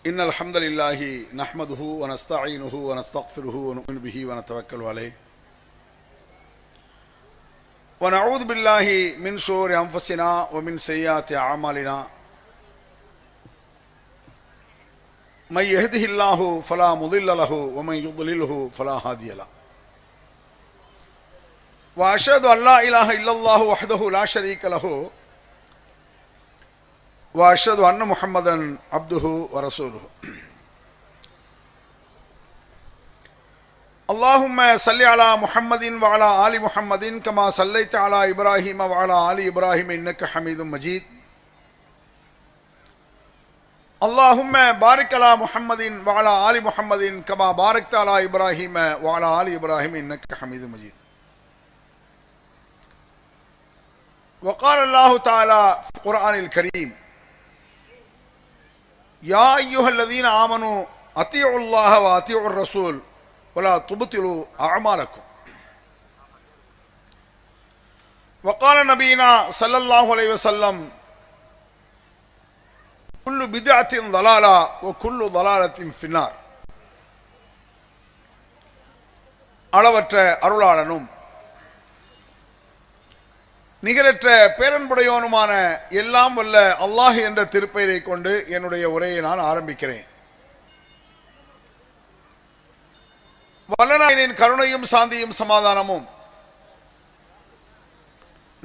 إن الحمد لله نحمده ونستعينه ونستغفره ونؤمن به ونتوكل عليه ونعوذ بالله من شرور أنفسنا ومن سيئات أعمالنا من يهده الله فلا مضل له ومن يضلله فلا هادي له وأشهد أن لا إله إلا الله وحده لا شريك له وأشهد أن محمدا عبده ورسوله اللهم صل على محمد وعلى آل محمد كما صليت على إبراهيم وعلى آل إبراهيم إنك حميد مجيد اللهم بارك على محمد وعلى آل محمد كما باركت على إبراهيم وعلى آل إبراهيم إنك حميد مجيد وقال الله تعالى في القرآن الكريم يا أيها الذين آمنوا أطيعوا الله وأطيعوا الرسول ولا تبطلوا أعمالكم وقال نبينا صلى الله عليه وسلم كل بدعة ضلالة وكل ضلالة في النار. அளவற்ற அருளாளனும் நிகரற்ற பேரன்புடையோனுமான எல்லாம் வல்ல அல்லாஹ் என்ற திருப்பெயரை கொண்டு என்னுடைய உரையை நான் ஆரம்பிக்கிறேன். வல்லநாயனின் கருணையும் சாந்தியும் சமாதானமும்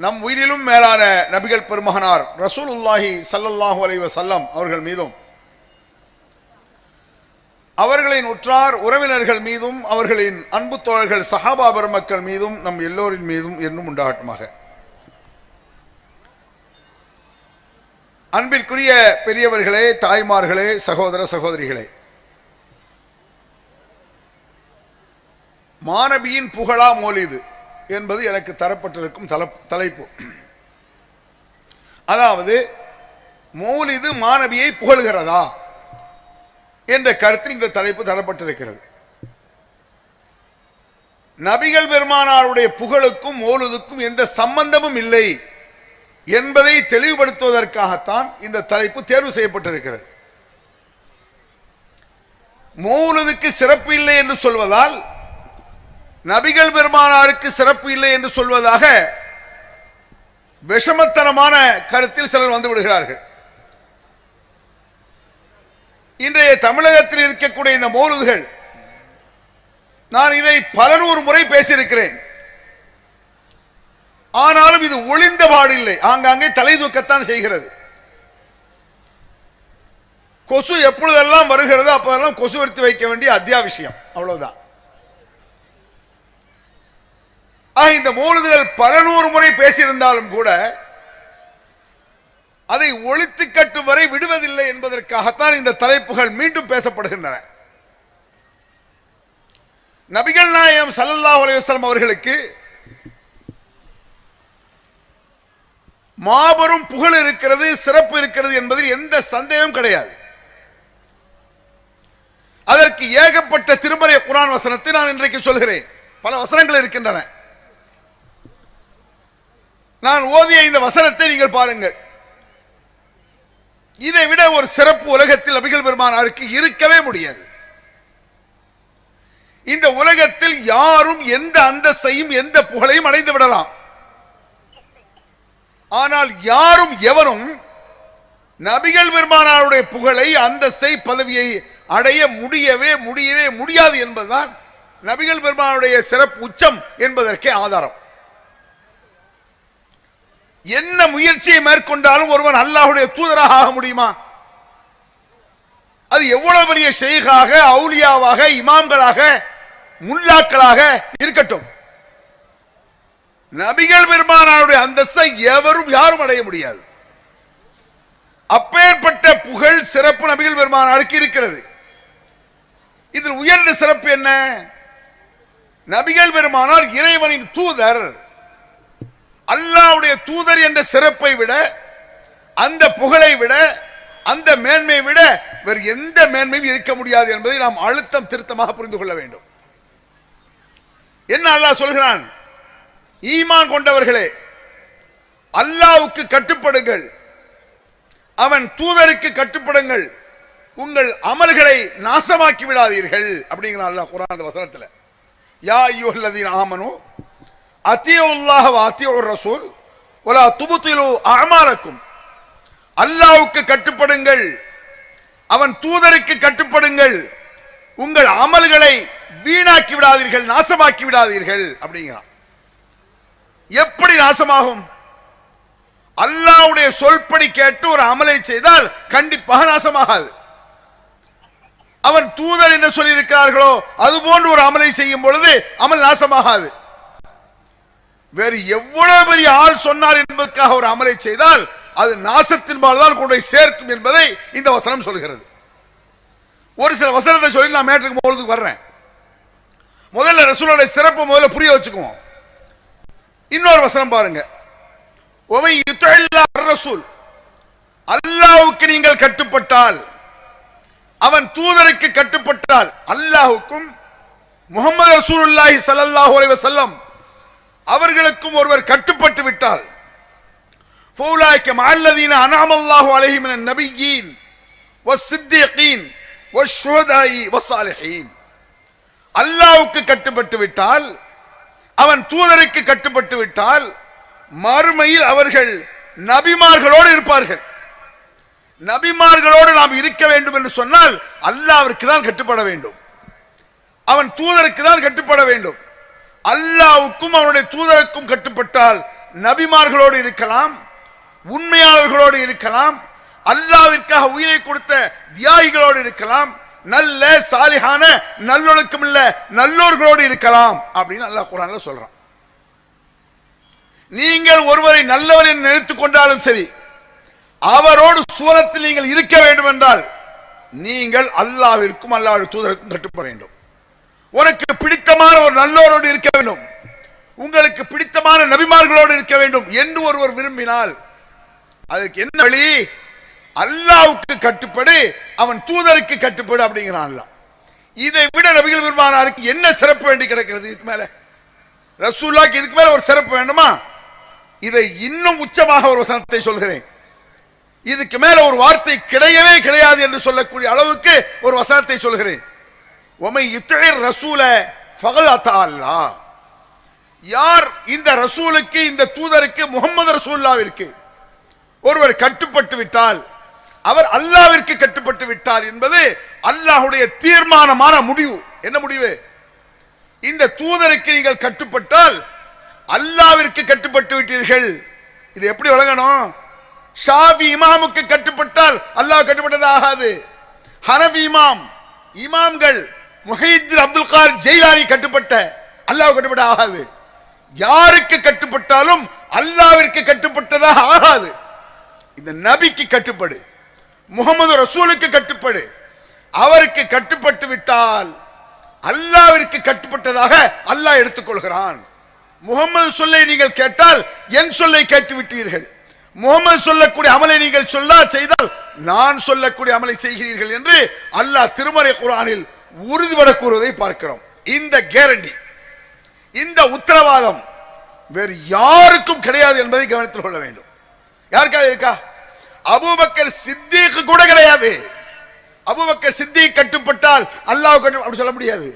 நம் உயிரிலும் மேலான நபிகள் பெருமகனார் ரசூலுல்லாஹி ஸல்லல்லாஹு அலைஹி வஸல்லம் அவர்கள் மீதும் அவர்களின் உற்றார் உறவினர்கள் மீதும் அவர்களின் அன்பு தோழர்கள் சஹாபா பெருமக்கள் மீதும் நம் எல்லோரின் மீதும் என்னும் உண்டாகட்டுமாக. அன்பிற்குரிய பெரியவர்களே, தாய்மார்களே, சகோதர சகோதரிகளே, மாணவியின் புகழா மௌலிது என்பது எனக்கு தரப்பட்டிருக்கும் தலைப்பு. அதாவது மௌலிது மாணவியை புகழ்கிறதா என்ற கருத்தில் இந்த தலைப்பு தரப்பட்டிருக்கிறது. நபிகள் பெருமானாருடைய புகழுக்கும் மௌலிதுக்கும் எந்த சம்பந்தமும் இல்லை என்பதை தெளிவுபடுத்துவதற்காகத்தான் இந்த தலைப்பு தேர்வு செய்யப்பட்டிருக்கிறது. மௌலிதுக்கு சிறப்பு இல்லை என்று சொல்வதால் நபிகள் பெருமானாருக்கு சிறப்பு இல்லை என்று சொல்வதாக விஷமத்தனமான கருத்தில் சிலர் வந்து விடுகிறார்கள். இன்றைய தமிழகத்தில் இருக்கக்கூடிய இந்த மௌலிதுகள், நான் இதை பல நூறு முறை பேசியிருக்கிறேன். ஆனாலும் இது ஒளிந்த பாடில்லை, ஆங்காங்கே தலை தூக்கத்தான் செய்கிறது. கொசு எப்பொழுதெல்லாம் வருகிறது அப்போதெல்லாம் கொசு எடுத்து வைக்க வேண்டிய அத்தியாவசியம், அவ்வளவுதான். இந்த மௌலிதுகள் பல நூறு முறை பேசியிருந்தாலும் கூட அதை ஒழித்து கட்டும் வரை விடுவதில்லை என்பதற்காகத்தான் இந்த தலைப்புகள் மீண்டும் பேசப்படுகின்றன. நபிகள் நாயகம் ஸல்லல்லாஹு அலைஹி வஸல்லம் அவர்களுக்கு மாபெரும் புகழ் இருக்கிறது, சிறப்பு இருக்கிறது என்பதில் எந்த சந்தேகமும் கிடையாது. அதற்கு ஏகப்பட்ட திருமறை குர்ஆன் வசனத்தை நான் இன்றைக்கு சொல்கிறேன். பல வசனங்கள் இருக்கின்றன. நான் ஓதிய இந்த வசனத்தை நீங்கள் பாருங்கள். இதை விட ஒரு சிறப்பு உலகத்தில் நபிகள் பெருமானாருக்கு இருக்கவே முடியாது. இந்த உலகத்தில் யாரும் எந்த அந்தஸ்தையும் எந்த புகழையும் அடைந்து விடலாம். ஆனால் யாரும் எவரும் நபிகள் பெருமானாருடைய புகழை, அந்தஸ்தை, பதவியை அடைய முடியவே முடியாது என்பதுதான் நபிகள் பெருமானாருடைய சிறப்பு உச்சம் என்பதற்கே ஆதாரம். என்ன முயற்சியை மேற்கொண்டாலும் ஒருவன் அல்லாஹ்வுடைய தூதராக ஆக முடியுமா? அது எவ்வளவு பெரிய ஷேகாக, அவுலியாவாக, இமாம்களாக, முல்லாக்களாக இருக்கட்டும், நபிகள் பெருமானாருடைய அந்தஸ்தை எவரும் யாரும் அடைய முடியாது. அப்பேற்பட்ட புகழ், சிறப்பு நபிகள் பெருமானாருக்கு இருக்கிறது. இதில் உயர்ந்த சிறப்பு என்ன? நபிகள் பெருமானார் இறைவனின் தூதர். அல்லாஹ்வுடைய தூதர் என்ற சிறப்பை விட, அந்த புகழை விட, அந்த மேன்மையை விட வேறு எந்த மேன்மையும் இருக்க முடியாது என்பதை நாம் அழுத்தம் திருத்தமாக புரிந்து கொள்ள வேண்டும். என்ன அல்லாஹ் சொல்கிறான்? ஈமான் கொண்டவர்களே, அல்லாஹ்வுக்கு கட்டுப்படுங்கள், அவன் தூதருக்கு கட்டுப்படுங்கள், உங்கள் அமல்களை நாசமாக்கி விடாதீர்கள் அப்படிங்கிறான் அல்லாஹ் குர்ஆன் வசனத்துல. யா அய்யுஹல்லதீன ஆமனு அத்தீஉல்லாஹ வ அத்தீஉர் ரசூல் வலா துப்திலு அஅமாலக்கும். அல்லாஹ்வுக்கு கட்டுப்படுங்கள், அவன் தூதருக்கு கட்டுப்படுங்கள், உங்கள் அமல்களை வீணாக்கி விடாதீர்கள், நாசமாக்கி விடாதீர்கள் அப்படிங்கிறான். எப்படி நாசமாகும்? அல்லாஹ்வுடைய சொல்படி கேட்டு ஒரு அமலை செய்தால் கண்டிப்பாக நாசமாகாது. அவன் தூதர் என்ன சொல்லி இருக்கிறார்களோ அது போன்று ஒரு அமலை செய்யும் பொழுது அமல் நாசமாகாது. வேறு எவ்வளவு பெரிய ஆள் சொன்னார் என்பதற்காக ஒரு அமலை செய்தால் அது நாசத்தின் பால்தான் கொண்டு சேர்க்கும் என்பதை இந்த வசனம் சொல்கிறது. ஒரு சில வசனத்தை சொல்லி நான் மேட்டுக்கு போறதுக்கு வர்றேன். முதல்ல ரசூலுடைய சிறப்பு முதல்ல புரிய வச்சுக்குவோம். இன்னொரு வசனம் பாருங்க. ஒமை யுத்தஇல்லாஹ் ரசூல், அல்லாஹ்வுக்கு நீங்கள் கட்டுப்பட்டால், அவன் தூதருக்கு கட்டுப்பட்டால், அல்லாஹ்வுக்கும் முஹம்மது ரசூலுல்லாஹி ஸல்லல்லாஹு அலைஹி வஸல்லம் அவர்களுக்கும் ஒருவர் கட்டுப்பட்டு விட்டால், ஃபௌலாயிக மஅல்லதீன அன்அமல்லாஹு அலைஹிம் மினன் நபிய்யீன் வஸ்ஸித்தீகீன் வஷ்ஷுஹதாஇ வஸ்ஸாலிஹீன். அல்லாஹ்வுக்கு கட்டுப்பட்டு விட்டால், அவன் தூதருக்கு கட்டுப்பட்டு விட்டால், மறுமையில் அவர்கள் நபிமார்களோடு இருப்பார்கள். நபிமார்களோடு நாம் இருக்க வேண்டும் என்று சொன்னால் அல்லாஹ்விற்கு தான் கட்டுப்பட வேண்டும், அவன் தூதருக்கு தான் கட்டுப்பட வேண்டும். அல்லாஹ்வுக்கும் அவனுடைய தூதருக்கும் கட்டுப்பட்டால் நபிமார்களோடு இருக்கலாம், உண்மையாளர்களோடு இருக்கலாம், அல்லாஹ்விற்காக உயிரை கொடுத்த தியாகிகளோடு இருக்கலாம், நல்ல சாலிஹான நல்லொழுக்கம் இல்ல நல்லோர்களோடு இருக்கலாம் அப்படின்னு அல்லாஹ் குர்ஆன்ல சொல்றான். நீங்கள் ஒருவரை நல்லவர் என்று நினைத்துக் கொண்டாலும் சரி, அவரோடு சூரத்தில் நீங்கள் இருக்க வேண்டும் என்றால் நீங்கள் அல்லாஹ்விற்கும் அல்லாஹ்வுடைய தூதருக்கும் கட்டுப்பட வேண்டும். உனக்கு பிடித்தமான ஒரு நல்லோரோடு இருக்க வேண்டும், உங்களுக்கு பிடித்தமான நபிமார்களோடு இருக்க வேண்டும் என்று ஒருவர் விரும்பினால் அதற்கு என்ன வழி? அல்லாஹ்வுக்கு கட்டுப்படு, அவன் தூதருக்கு கட்டுப்படு அப்படிங்கிறான் அல்லாஹ். இதை விட நபிகள் பெருமானாருக்கு என்ன சிறப்பு வேண்டி கிடக்கிறது? இதுக்கு மேல ரசூலுல்லாஹ்க்கு இதுக்கு மேல ஒரு சிறப்பு வேண்டுமா? இதை இன்னும் உச்சமாக ஒரு வசனத்தை சொல்கிறேன். இதுக்கு மேல ஒரு வார்த்தை கிடையவே கிடையாது என்று சொல்லக்கூடிய அளவுக்கு ஒரு வசனத்தை சொல்கிறேன். ஒமை யுத்தஇர் ரசூல ஃபகத் அத்தா அல்லாஹ். யார் இந்த ரசூலுக்கு, இந்த தூதருக்கு, முஹம்மது ரசூலுல்லாஹ்விற்கு ஒருவர் கட்டுப்பட்டு விட்டால் அவர் அல்லாஹ்விற்கு கட்டுப்பட்டு விட்டார் என்பது அல்லாஹ்வுடைய தீர்மானமான முடிவு. என்ன முடிவு? இந்த தூதருக்கு நீங்கள் கட்டுப்பட்டால் அல்லாஹ்விற்கு கட்டுப்பட்டு விட்டீர்கள். இது எப்படி வழங்கணும்? ஷாஃபி இமாமுக்கு கட்டுப்பட்டால் அல்லாஹ் கட்டுப்பட்டது ஆகாது. ஹனபி இமாம்கள் முஹையீன் அப்துல் காதிர் ஜெயிலானி கட்டுப்பட்ட அல்லாஹ் கட்டுப்பட்ட ஆகாது. யாருக்கு கட்டுப்பட்டாலும் அல்லாஹ்விற்கு கட்டுப்பட்டதாக ஆகாது. இந்த நபிக்கு கட்டுப்படு, முஹம்மது ரசூலுக்கு கட்டுப்படு. அவருக்கு கட்டுப்பட்டு விட்டால் அல்லாஹ்விற்கு கட்டுப்பட்டதாக அல்லாஹ் எடுத்துக்கொள்கிறான். முஹம்மது சொல்லை நீங்கள் கேட்டால் என் சொல்லை கேட்டு விட்டீர்கள், முஹம்மது சொல்லக்கூடிய அமலை நீங்கள் செய்தால் நான் சொல்லக்கூடிய அமலை செய்கிறீர்கள் என்று அல்லாஹ் திருமறை குர்ஆனில் உறுதிபட கூறுவதை பார்க்கிறோம். இந்த கேரண்டி, இந்த உத்தரவாதம் வேறு யாருக்கும் கிடையாது என்பதை கவனத்தில் கொள்ள வேண்டும். யாருக்காவது இருக்கா? அபூபக்கர் சித்தீக் கூட கிடையாது. அபூபக்கர் சித்தீக் கட்டுப்பட்டால் அல்லாஹ் அப்படி சொல்ல முடியாது.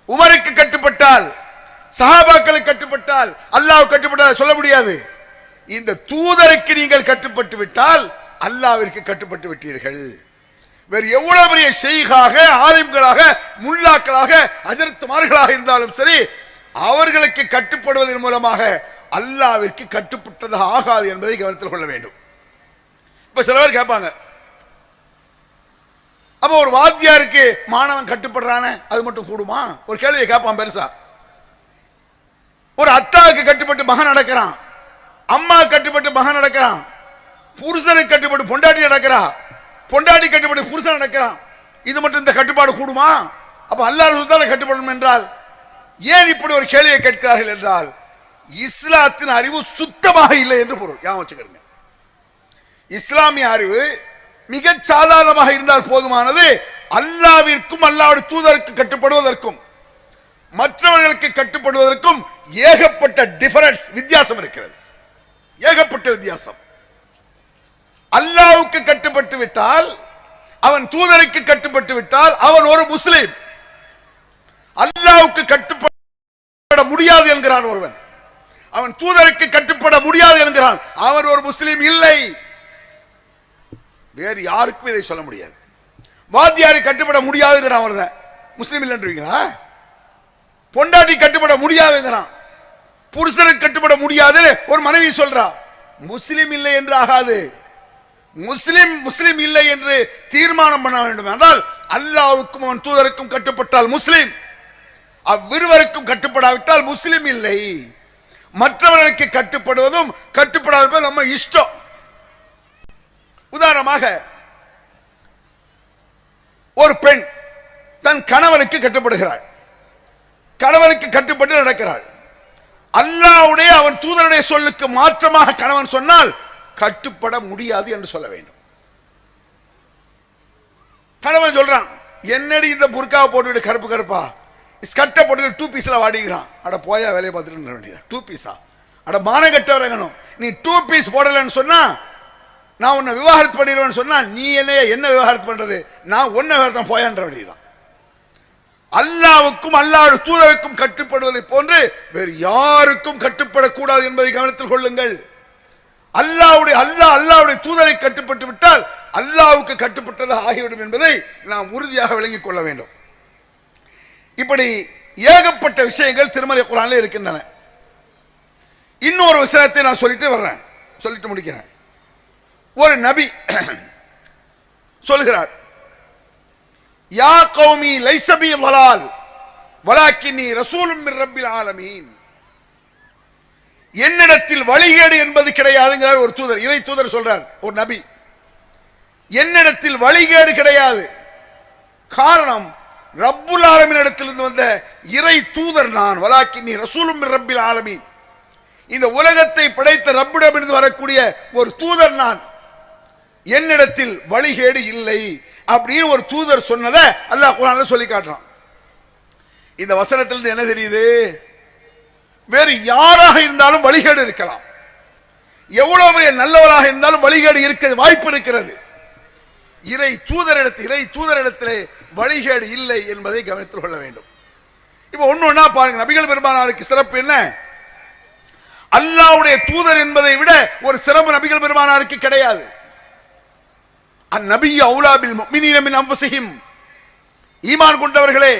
உமருக்கு கட்டுப்பட்டால், சஹாபாக்களுக்கு கட்டுப்பட்டால் அல்லாஹ் கட்டுப்பட்டால் சொல்ல முடியாது. இந்த தூதருக்கு நீங்கள் கட்டுப்பட்டு விட்டால் அல்லாஹ்விற்கு கட்டுப்பட்டு விட்டீர்கள். வேறு எவ்வளவு பெரிய ஷைகாக, ஆலிம்களாக, முல்லாக்களாக, ஹஜரத்மார்களாக இருந்தாலும் சரி, அவர்களுக்கு கட்டுப்படுவதன் மூலமாக அல்லாஹ்விற்கு கட்டுப்பட்டதாக ஆகாது என்பதை கவனத்தில் கொள்ள வேண்டும். இப்ப சில பேர் கேட்பாங்க, அப்ப ஒரு வாத்தியாருக்கு மாணவன் கட்டுப்படுறானே அது மட்டும் கூடுமா? ஒரு கேள்வியை கேட்பான் பெருசா. ஒரு அத்தாவுக்கு கட்டுப்பட்டு மகன் நடக்கிறான், அம்மா கட்டுப்பட்டு மகன் நடக்கிறான், புருஷனுக்கு கட்டுப்பட்டு பொண்டாட்டி நடக்கிறா, பொண்டாட்டி கட்டுப்பட்டு புருஷன் நடக்கிறான். இது மட்டும் இந்த கட்டுப்பாடு கூடுமா? அப்ப அல்லாஹ் ரசூலுல்லாஹ் கட்டுப்படணும் என்றால் ஏன் இப்படி ஒரு கேள்வியை கேட்கிறார்கள் என்றால் இஸ்லாத்தின் அறிவு சுத்தமாக இல்லை என்று பொருள். ஞாபகம் வச்சுக்கிறீங்க. இஸ்லாமிய அறிவு மிக சாதாரணமாக இருந்தால் போதுமானது. அல்லாஹ்விற்கும் அல்லாஹ்வுடைய தூதருக்கு கட்டுப்படுவதற்கும் மற்றவர்களுக்கு கட்டுப்படுவதற்கும் ஏகப்பட்ட டிஃபரன்ஸ், வித்தியாசம் இருக்கிறது. ஏகப்பட்ட வித்தியாசம். அல்லாஹ்வுக்கு கட்டுப்பட்டு விட்டால் அவன் தூதருக்கு கட்டுப்பட்டு விட்டால் அவன் ஒரு முஸ்லிம். அல்லாஹ்வுக்கு கட்டுப்பட முடியாது என்கிறான் ஒருவன். அவன் தூதருக்கு கட்டுப்பட முடியாது என்கிறான், அவன் ஒரு முஸ்லிம் இல்லை. வேறு யாருக்கும் இதை சொல்ல முடியாது. வாத்தியாரை கட்டுப்பட முடியாதுங்கிறான் அவர்தான் முஸ்லிம் இல்லைன்றீங்களா? பொண்டாட்டி கட்டுப்பட முடியாதுங்கிறான், புருஷனுக்கு கட்டுப்பட முடியாது ஒரு மனைவி சொல்றா, முஸ்லிம் இல்லை என்று ஆகாது. முஸ்லிம் இல்லை என்று தீர்மானம் பண்ண வேண்டும் என்றால் அல்லாஹ்வுக்கும் அவன் தூதருக்கும் கட்டுப்பட்டால் முஸ்லிம், அவ்விருவருக்கும் கட்டுப்படாவிட்டால் முஸ்லிம் இல்லை. மற்றவர்களுக்கு கட்டுப்படுவதும் கட்டுப்படாததும் நம்ம இஷ்டம். உதாரணமாக ஒரு பெண் தன் கணவனுக்கு கட்டுப்படுகிறாள், கணவனுக்கு கட்டுப்பட்டு நடக்கிறாள். அல்லாஹ்வுடைய அவன் தூதருடைய சொல்லுக்கு மாற்றமாக கணவன் சொன்னால் கட்டுப்பட முடியாது என்று சொல்ல வேண்டும். கணவன் சொல்றான், என்னடி இந்த புர்காவை போட்டுவிட்டு கருப்பு கருப்பா ஸ்கட்டை போட்டு 2 பீஸ்ல வாடிக்கிறான். அட போயா வேலையை பார்த்துட்டு வேண்டியது 2 பீஸா? அட மான கட்ட வரணும். நீ 2 பீஸ் போடலன்னு சொன்னா நான் உன்னை விவாகரத்து பண்ணிடுவேன்னு சொன்னா நீ என்ன விவாகரத்து பண்றது? நான் உன்னை விவாகரத்து போயான்ற வேண்டியதுதான். அல்லாஹ்வுக்கும் அல்லாஹ்வுடைய தூதருக்கும் கட்டுப்படுவதை போன்று வேறு யாருக்கும் கட்டுப்படக்கூடாது என்பதை கவனத்தில் கொள்ளுங்கள். அல்லாஹ்வுடைய தூதரை கட்டுப்பட்டு விட்டால் அல்லாஹ்வுக்கு கட்டுப்பட்டதாக ஆகிவிடும் என்பதை நாம் உறுதியாக விளங்கிக் கொள்ள வேண்டும். இப்படி ஏகப்பட்ட விஷயங்கள் திருமறை குர்ஆனில் இருக்கின்றன. இன்னொரு விஷயத்தை நான் சொல்லிட்டு முடிக்கிறேன். ஒரு நபி சொல்கிறார், யா கௌமி லைஸ பி ضلال வலாக்கின்னி ரசூலும் மிர் ரப்பில் ஆலமீன். என்னிடத்தில் வழிகேடு என்பது கிடையாதுங்கிறார் ஒரு தூதர், இறை தூதர் சொல்றார். ஒரு நபி, என்னிடத்தில் வழிகேடு கிடையாது. காரணம், ரப்புல் ஆலமீன் இடத்திலிருந்து வந்த இறை தூதர் நான். வலாக்கின்னி ரசூலும் மிர் ரப்பில் ஆலமீன், இந்த உலகத்தை படைத்த ரப்பிடமிருந்து வரக்கூடிய ஒரு தூதர் நான், என்னிடத்தில் வழிகேடு இல்லை அப்படின்னு ஒரு தூதர் சொன்னதை அல்லாஹ் குர்ஆன்ல சொல்லி காட்டுறான். இந்த வசனத்திலிருந்து என்ன தெரியுது? வேறு யாராக இருந்தாலும் வழிகேடு இருக்கலாம், எவ்வளவு பெரிய நல்லவராக இருந்தாலும் வழிகேடு இருக்க வாய்ப்பு இருக்கிறது. இறை தூதரிடத்திலே வழிகேடு இல்லை என்பதை கவனித்துக் கொள்ள வேண்டும். இப்ப ஒண்ணு பாருங்க, நபிகள் பெருமானாருக்கு சிறப்பு என்ன? அல்லாஹ்வுடைய தூதர் என்பதை விட ஒரு சிறப்பு நபிகள் பெருமானாருக்கு கிடையாது. அந்நபியு அவுலா பில் முஃமினீன மின் அன்ஃபுஸிஹிம். ஈமான் கொண்டவர்களே,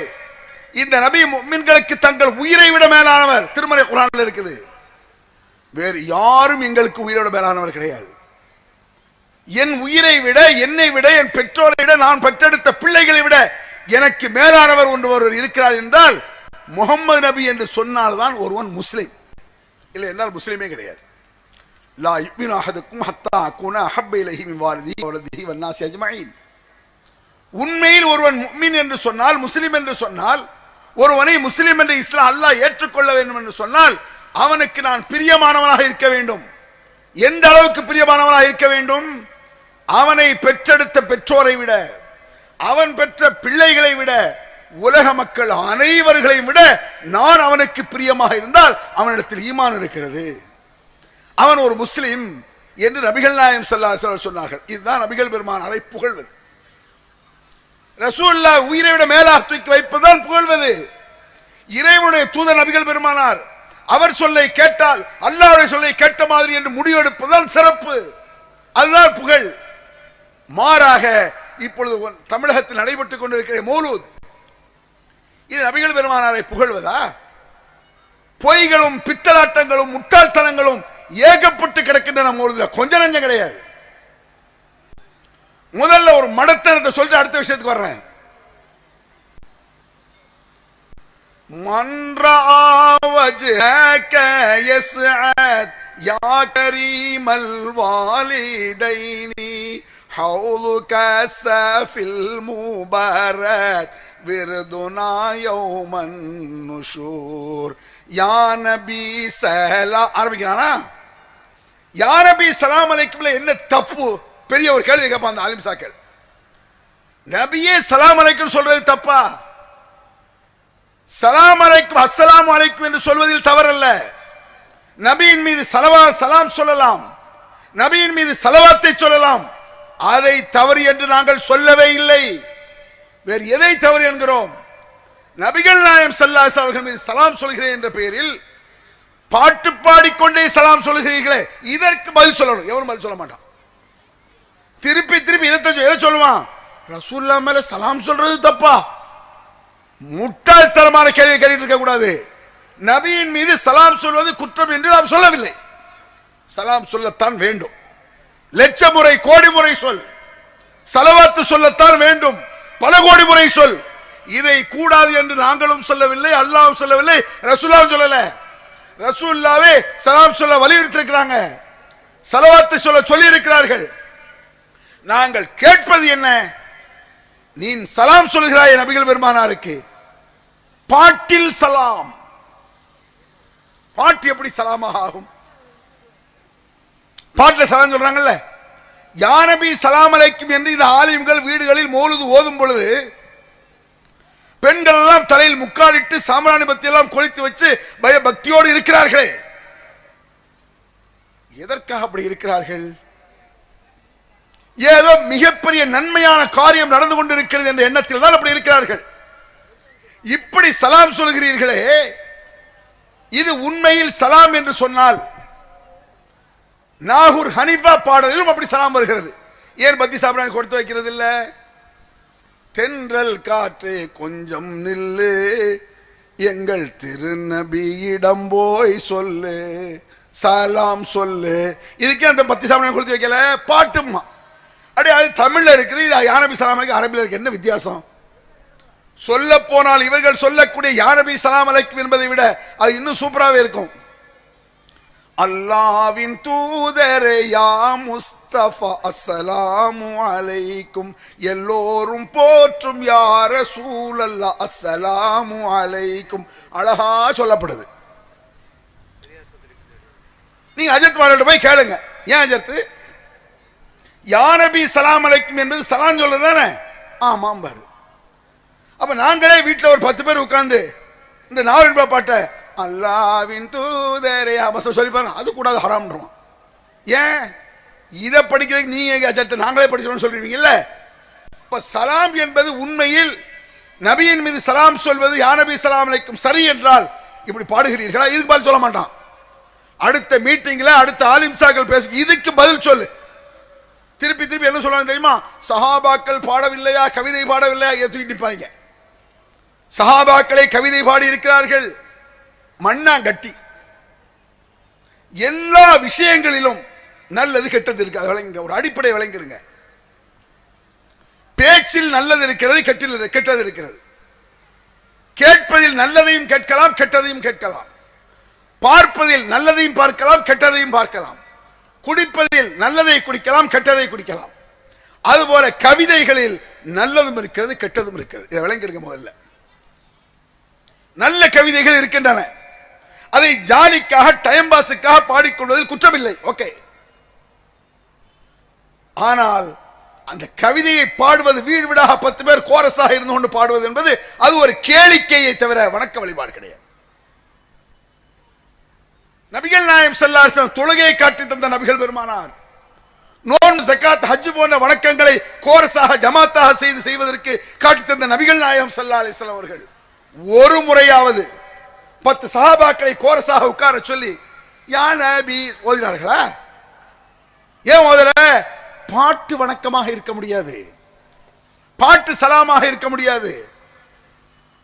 இந்த நபி முஃமின்களுக்கு தங்கள் உயிரை விட மேலானவர். திருமறை குர்ஆனில் இருக்குது. வேறு யாரும் எங்களுக்கு உயிரோட மேலானவர் கிடையாது. என் உயிரை விட, என்னை விட, என் பெற்றோரை விட, நான் பெற்றெடுத்த பிள்ளைகளை விட எனக்கு மேலானவர் ஒருவர் இருக்கிறார் என்றால் முகமது நபி என்று சொன்னால்தான் ஒருவன் முஸ்லிம். இல்லை என்றால் முஸ்லிமே கிடையாது. லா யுமினு அஹதுக்கும் ஹத்தா அகூன அஹப்ப இலைஹி மின் வாலிதிஹி வலதிஹி வன்னாஸி அஜ்மஈன். உண்மையில் ஒருவன் முஃமின் என்று சொன்னால், முஸ்லிம் என்று சொன்னால், ஒருவனை முஸ்லிம் என்று இஸ்லாம் அல்லாஹ் ஏற்றுக்கொள்ள வேண்டும் என்று சொன்னால் அவனுக்கு நான் பிரியமானவனாக இருக்க வேண்டும். எந்த அளவுக்கு பிரியமானவனாக இருக்க வேண்டும்? அவனை பெற்றெடுத்த பெற்றோரை விட, அவன் பெற்ற பிள்ளைகளை விட, உலக மக்கள் அனைவர்களையும் விட நான் அவனுக்கு பிரியமாக இருந்தால் அவனிடத்தில் ஈமான் இருக்கிறது, அவன் ஒரு முஸ்லிம் என்று நபிகள் நாயகம் ஸல்லல்லாஹு அலைஹி வஸல்லம் சொன்னார்கள். இதுதான் நபிகள் பெருமானாரை புகழ்வது. ரசூலுல்லாஹ் உயிரை விட மேலாக தூக்கி வைப்பதுதான் புகழ்வது. இறைவனுடைய தூதர் நபிகள் பெருமானார் அவர் சொல்லை கேட்டால் அல்லாஹ்வுடைய சொல்லை கேட்ட மாதிரி என்று முடிவெடுப்பதுதான் சிறப்பு, அதுதான் புகழ். மாறாக இப்பொழுது தமிழகத்தில் நடைபெற்றுக் கொண்டிருக்கிற மௌலூத், இது நபிகள் பெருமானாரை புகழ்வதா? பொய்களும் பித்தலாட்டங்களும் முட்டாள்தனங்களும் ஏகப்பட்டு கிடக்கின்றன மௌலூத்ல, கொஞ்ச நஞ்சம் கிடையாது. முதல்ல ஒரு மடத்தனத்தை சொல்லிட்டு அடுத்த விஷயத்துக்கு வர்றேன். மன்ரா வஜ்ஹக யஸ்அத் யா கரீமல் வாலிதைனி ஹௌலுக ஸஃபில் முபாரக் விர்துனா யௌமன் நுஷூர். யா நபி ஸலாம் ஆரம்பிக்கிறானா? யா நபி ஸலாம் அலைக்கும் என்ன தப்பு? பெரிய ஒரு கேள்வி கேட்பான் அந்த ஆலிம் சாக்கள். நபியே சலாம் அலைக்கும் சொல்றது தப்பா? சலாம் அலைக்கும் அஸ்ஸலாமு அலைக்கும் என்று சொல்வதில் தவறல்ல. நபியின் மீது சலாம் சொல்லலாம், நபியின் மீது சலவாத்தை சொல்லலாம். அதை தவறு என்று நாங்கள் சொல்லவே இல்லை. வேறு எதை தவறு என்கிறோம்? நபிகள் நாயகம் ஸல்லல்லாஹு அலைஹி அவர்கள் மீது சலாம் சொல்கிறேன் என்ற பெயரில் பாட்டு பாடிக்கொண்டே சலாம் சொல்கிறீர்களே, இதற்கு பதில் சொல்லணும். எவரும் பதில் சொல்ல மாட்டான். திருப்பி திருப்பி எதை சொல்லுவான்? ரசூலுல்லாஹ் மேல சலாம் சொல்றது தப்பா? முட்டாள்தனமான கேள்வி கேட்டு இருக்க கூடாது. நபியின் மீது சலாம் சொல்வது குற்றம் என்று நாம் சொல்லவில்லை. சலாம் சொல்லத்தான் வேண்டும். லட்ச முறை கோடி முறை சொல். சலவாத்து சொல்லத்தான் வேண்டும். பல கோடி முறை சொல். இதை கூடாது என்று நாங்களும் சொல்லவில்லை, அல்லாஹ்வும் சொல்லவில்லை, ரசூலுல்லாஹ் சொல்லல. ரசூலுல்லாஹ்வே சலாம் சொல்ல வலியுறுத்தி இருக்கிறாங்க, சலவாத்து சொல்ல சொல்லி இருக்கிறார்கள். நாங்கள் கேட்பது என்ன? நீ சலாம் சொல்கிறாய் நபிகள் பெருமானாருக்கு, பாட்டில் சலாம். பாட்டு எப்படி சலாமாக ஆகும்? பாட்டில் சலாம் சொல்றாங்கல்ல, யா நபி சலாம் அலைக்கும் என்று இந்த ஆலிம்கள் வீடுகளில் மௌலிது ஓதும் பொழுது பெண்கள் எல்லாம் தலையில் முக்காலிட்டு சாம்பிராணி பத்தி எல்லாம் கொளுத்தி வச்சு பயபக்தியோடு இருக்கிறார்களே, எதற்காக அப்படி இருக்கிறார்கள்? ஏதோ மிகப்பெரிய நன்மையான காரியம் நடந்து கொண்டிருக்கிறது என்ற எண்ணத்தில் தான் அப்படி இருக்கிறார்கள். இப்படி சலாம் சொல்கிறீர்களே, இது உண்மையில் சலாம் என்று சொன்னால் நாகூர் ஹனீஃபா பாடலிலும் அப்படி சலாம் வருகிறது. ஏன் பத்தி சாம்பிராணி கொடுத்து வைக்கிறது இல்ல? தென்றல் காற்றே கொஞ்சம் நில்லு, எங்கள் திருநபியிடம் போய் சொல்லு, சலாம் சொல்லு. இதுக்கே அந்த பத்தி சாம்பிராணி கொடுத்து வைக்கல, பாட்டுமா. அடே, அது தமிழ்ல இருக்குது, இது யா நபி சலாம் அலைக்கும் அரபில இருக்கு. என்ன வித்தியாசம்? சொல்ல போனால் இவர்கள் சொல்லக்கூடிய யா நபி சலாம் அலைக்கும் என்பதை விட அது இன்னும் சூப்பராகவே இருக்கும். அல்லாஹ்வின் தூதரே யா முஸ்தபா அஸ்ஸலாமு அலைக்கும், எல்லோரும் போற்றும் யா ரசூலல்லாஹ் அஸ்ஸலாமு அலைக்கும். அழகா சொல்லப்படுது. நீங்க அஜத் மார்கிட்ட போய் கேளுங்க, ஏன் அஜத் யா நபி சலாம் அலைக்கும் என்பது சலாம் சொல்ல தானே? ஆமாம் பாரு. அப்ப நாங்களே வீட்டில் ஒரு 10 பேர் உட்கார்ந்து இந்த நாவல் பாட்டை அல்லாஹ்வின் தூதரே சொல்லி பாருங்க, அது கூடாது, ஹராம்ன்றோம். ஏன்? இதை படிக்கிறதுக்கு நீங்க அஜத்தை நாங்களே படிச்சோம்னு சொல்றீங்கல்ல. இப்ப சலாம் என்பது உண்மையில் நபியின் மீது சலாம் சொல்வது யா நபி சலாம் அலைக்கும் சரி என்றால் இப்படி பாடுகிறீர்களா? இதுக்கு பதில் சொல்ல மாட்டான். அடுத்த மீட்டிங்ல அடுத்த ஆலிம்சாக்கள் பேச இதுக்கு பதில் சொல்லு. திருப்பி திருப்பி என்ன சொல்லுவாங்க தெரியுமா? சஹாபாக்கள் பாடவில்லையா, கவிதை பாடவில்லையா, ஏற்றிப்பாங்க. சஹாபாக்களை கவிதை பாடி இருக்கிறார்கள். மண்ணாங்கட்டி. எல்லா விஷயங்களிலும் நல்லது கெட்டது இருக்கு, அது விளங்குங்க. ஒரு அடிப்படை விளங்கிருங்க. பேச்சில் நல்லது இருக்கிறது, கெட்டது இருக்கிறது. கேட்பதில் நல்லதையும் கேட்கலாம், கெட்டதையும் கேட்கலாம். பார்ப்பதில் நல்லதையும் பார்க்கலாம், கெட்டதையும் பார்க்கலாம். குடிப்பதில் நல்லதை குடிக்கலாம், கெட்டதை குடிக்கலாம். அதுபோல கவிதைகளில் நல்லதும் இருக்கிறது, கெட்டதும் இருக்கிறது. இதை விளங்கிருங்க. முதல்ல நல்ல கவிதைகள் இருக்கின்றன, அதை ஜாலிக்காக டைம் பாஸுக்காக பாடிக்கொள்வதில் குற்றமில்லை, ஓகே. ஆனால் அந்த கவிதையை பாடுவது வீடு வீடாக 10 பேர் கோரஸாக இருந்து கொண்டு பாடுவது என்பது அது ஒரு கேளிக்கையை தவிர வணக்க வழிபாடு கிடையாது. நபிகள் நாயகம் ஸல்லல்லாஹு அலைஹி வஸல்லம் தொழுகையை காட்டி தந்த நபிகள் பெருமானார் நோன்பு, ஜகாத், ஹஜ் போன்ற வணக்கங்களை கோரஸாக ஜமாத்தாக செய்வதற்கு காட்டி தந்த நபிகள் நாயகம் ஸல்லல்லாஹு அலைஹி வஸல்லம் அவர்கள் ஒரு முறையாவது 10 சஹாபாக்களை கோரஸாக உட்கார சொல்லி யா நபி ஓதினார்களா? ஏன் ஓதல? பாட்டு வணக்கமாக இருக்க முடியாது, பாட்டு சலாமாக இருக்க முடியாது.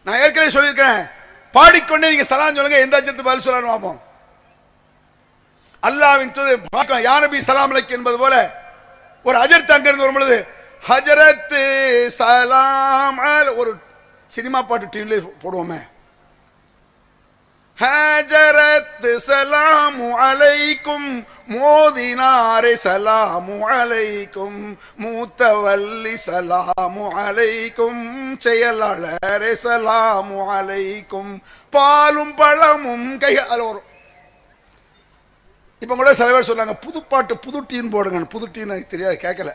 நான் ஏற்கனவே சொல்லியிருக்கிறேன், பாடிக்கொண்டே நீங்க சலாம் சொல்லுங்க, எந்த அஜத்து பதில் சொல்லணும் பார்ப்போம். அல்லாஹ்வின் தூதர் யா நபி சலாம் அலைக்கும் என்பது போல ஒரு அஜர்த் அங்கிருந்து வரும் பொழுது ஹஜரத் சலாம் ஒரு சினிமா பாட்டு டிவில போடுவோமே, ஹஜரத் சலாமு அலைக்கும் மோதினாரே சலாமு அலைக்கும் மூத்தவல்லி சலாமு அலைக்கும் செயலாளரே சலாமு அலைக்கும் பாலும் பழமும் கையால் வரும். இப்ப கூட சில பேர் சொன்னாங்க புது பாட்டு புது டீன் போடுங்க. புது டீன் எனக்கு தெரியாது, கேட்கல.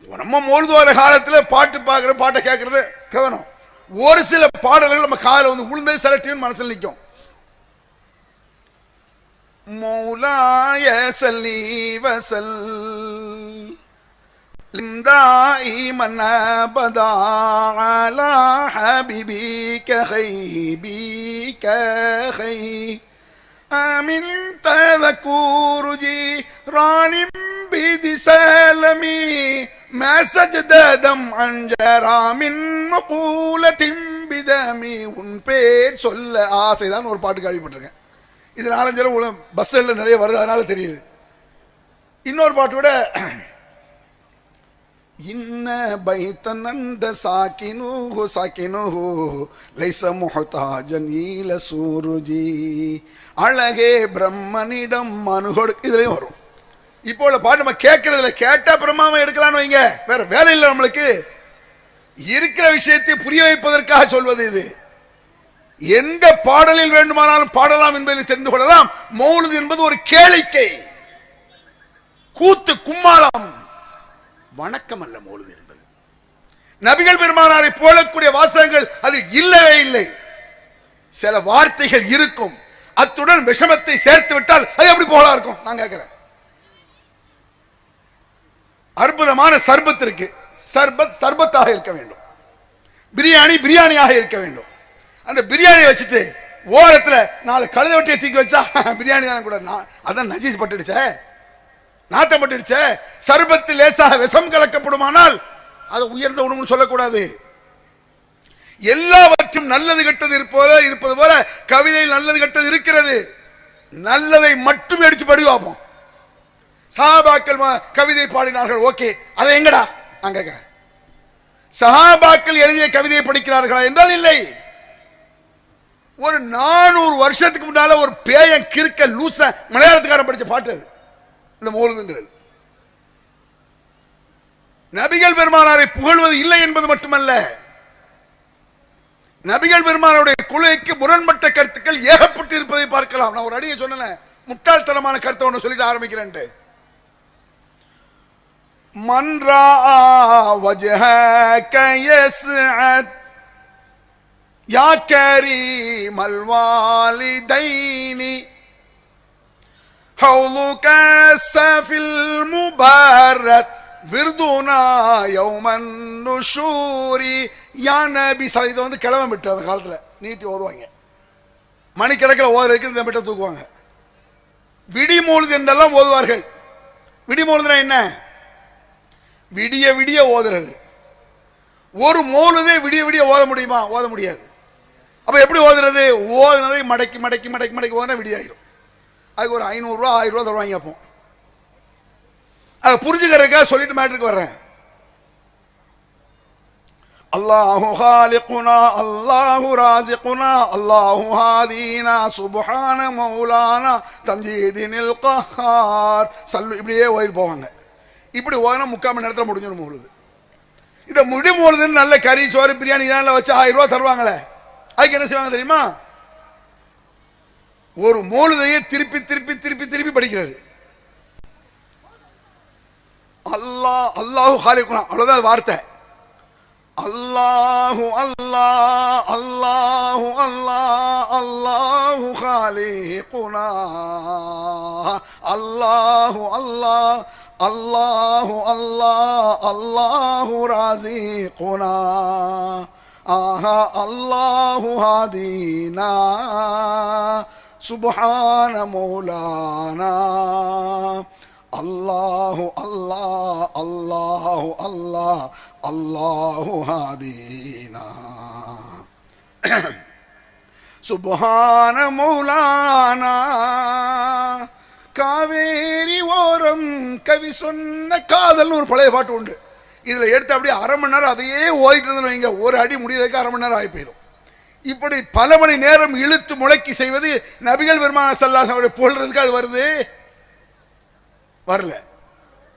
நம்ம மௌலிது காலத்தில் பாட்டு பார்க்குற பாட்டை கேட்கறது கவனம். ஒரு சில பாடல்கள் நம்ம காதில் வந்து உளுந்தது, சில டியூன் மனசில் நிற்கும். மௌலாய ஸல்லி வஸல்லிம் دائما ابدا على حبيبك خيبك خي من تذكر جيران بذي سلمي ما سجد دمعا جرى من مقولة بدمي உன் பேர் சொல்ல ஆசைதான் ஒரு பாட்டு கேள்விப்பட்டிருக்கேன். இது 4-5 தடவை பஸ்ல நிறைய வருது, அதனால தெரியுது. இன்னொரு பாட்டு விட இன்ன பைத்தனந்த சாக்கினுஹு சாக்கினுஹு லைஸ முஹ்தாஜன் ஈல சூருஜி அழகே பிரம்மனிடம் மனுகொடு, இதுலயும் வரும். இப்போ உள்ள பாட்டு நம்ம கேட்கறதுல கேட்டா பிரம்மாவை எடுக்கலான்னு வைங்க, வேற வேலை இல்லை நம்மளுக்கு. இருக்கிற விஷயத்தை புரிய வைப்பதற்காக சொல்வது இது. எந்த பாடலில் வேண்டுமானாலும் பாடலாம் என்பதை தெரிந்து கொள்ளலாம். மௌலித் என்பது ஒரு கேளிக்கை, கூத்து, கும்மாளம், வணக்கம் அல்ல. மௌலித் என்பது நபிகள் பெருமானாரை போலக்கூடிய வாசகங்கள் அது இல்லவே இல்லை. சில வார்த்தைகள் இருக்கும், அத்துடன் விஷமத்தை சேர்த்து விட்டால் அது எப்படி போலா இருக்கும்? நான் கேட்கிறேன். அற்புதமான சர்பத் இருக்கு, சர்பத் சர்பத்தாக இருக்க வேண்டும், பிரியாணி பிரியாணியாக இருக்க வேண்டும். அந்த பிரியாணியை வச்சுட்டு ஓரத்துல 4 கழுத வெட்டியை தூக்கி வச்சா பிரியாணி தானே கூட, அதான் நஜீஸ் பட்டுடுச்ச, நாட்டம் பட்டுடுச்ச. சர்பத்தில் லேசாக விஷம் கலக்கப்படுமானால் அது உயர்ந்த உணவுன்னு சொல்லக்கூடாது. எல்லாவற்றும் நல்லது கெட்டது இருப்பது போல கவிதையில் நல்லது கெட்டது இருக்கிறது. நல்லதை மட்டும் அடிச்சு படி பார்ப்போம். சஹாபாக்கள் கவிதை பாடினார்கள், ஓகே, அதை எங்கடா நான் கேட்கிறேன். சஹாபாக்கள் எழுதிய கவிதையை படிக்கிறார்களா என்றால் இல்லை. ஒரு 400 வருஷத்துக்கு முன்னால ஒரு பேயன் கிறுக்க லூச மலையாளத்துக்காரன் படிச்ச பாட்டு அது, இந்த மௌலிதுங்கிறது. நபிகள் பெருமானாரை புகழ்வது இல்லை என்பது மட்டுமல்ல, நபிகள் பெருமானாருடைய கொள்கைக்கு முரண்பட்ட கருத்துக்கள் ஏகப்பட்டு இருப்பதை பார்க்கலாம். நான் ஒரு அடியை சொன்னேன், முட்டாள்தனமான கருத்தை ஒன்று சொல்லிட்டு ஆரம்பிக்கிறேன். من رأى وجهك يسعد يا كريم الوالدين حوضك السافي المبارك விருதுனா யௌமன் நுஷூரி யா நபி சரி. இதை வந்து கிளம்ப விட்டு அந்த காலத்தில் நீட்டி ஓதுவாங்க, மணிக்கணக்கில் ஓதுறதுக்கு இந்த மிட்ட தூக்குவாங்க. விடிமூழுது என்றெல்லாம் ஓதுவார்கள். விடிமூழுதுனா என்ன? விடிய விடிய ஓதுறது. ஒரு மௌலிதை விடிய விடிய ஓத முடியுமா? ஓத முடியாது. அப்ப எப்படி ஓதுறது? ஓதுனதை மடக்கி மடக்கி மடக்கி மடக்கி ஓதுனா விடியாயிரும். அதுக்கு ஒரு 500 ரூபா 1000 ரூபா தருவாங்க. அப்போ அதை புரிஞ்சுக்கிறதுக்காக சொல்லிட்டு மேட்டருக்கு வர்றேன். அல்லாஹு ஹாலிகுனா அல்லாஹு ராசிகுனா அல்லாஹு ஹாதீனா சுப்ஹான மௌலானா தம்ஜீதினில் கஹார் சல்லு, இப்படியே ஓதி போவாங்க. இப்படி ஓதுனா 3/4 மணி நேரத்தில் முடிஞ்சிடும் மௌலிது. இந்த முடி மௌலிதுன்னு நல்ல கறி சோறு பிரியாணி வச்சு 1000 ரூபா தருவாங்களே, அதுக்கு என்ன செய்வாங்க தெரியுமா? ஒரு மௌலிதையை திருப்பி திருப்பி திருப்பி திருப்பி படிக்கிறது. அல்லாஹ் அல்லாஹு ஹாலிகுனா, அவ்வளவுதான் வார்த்தை. அல்லாஹு அல்லாஹ் அல்லாஹு அல்லாஹ் அல்லாஹு ஹாலிகுனா அல்லாஹு அல்லாஹ் அல்லாஹு அல்லாஹ் அல்லாஹு ராசிகுனா ஆஹா அல்லாஹு ஹாதீனா சுப்ஹான மௌலானா அல்லாஹு அல்லாஹ் அல்லாஹு அல்லாஹ் அல்லாஹு ஹாதீனா சுப்ஹான மௌலானா. காவேரி ஓரம் கவி சொன்ன காதல் ஒரு பழைய பாட்டு உண்டு. இதுல எடுத்து அப்படியே 1/2 மணி நேரம் அதையே ஓதிட்டு இருந்தோம் வைங்க, ஒரு அடி முடியறதுக்கு 1/2 மணி நேரம் ஆகி போயிடும். இப்படி பல மணி நேரம் இழுத்து முழக்கி செய்வது நபிகள் பெருமானார் ஸல்லல்லாஹு அலைஹி வஸல்லம் புகழ்றதுக்கு அது வருது? வரல.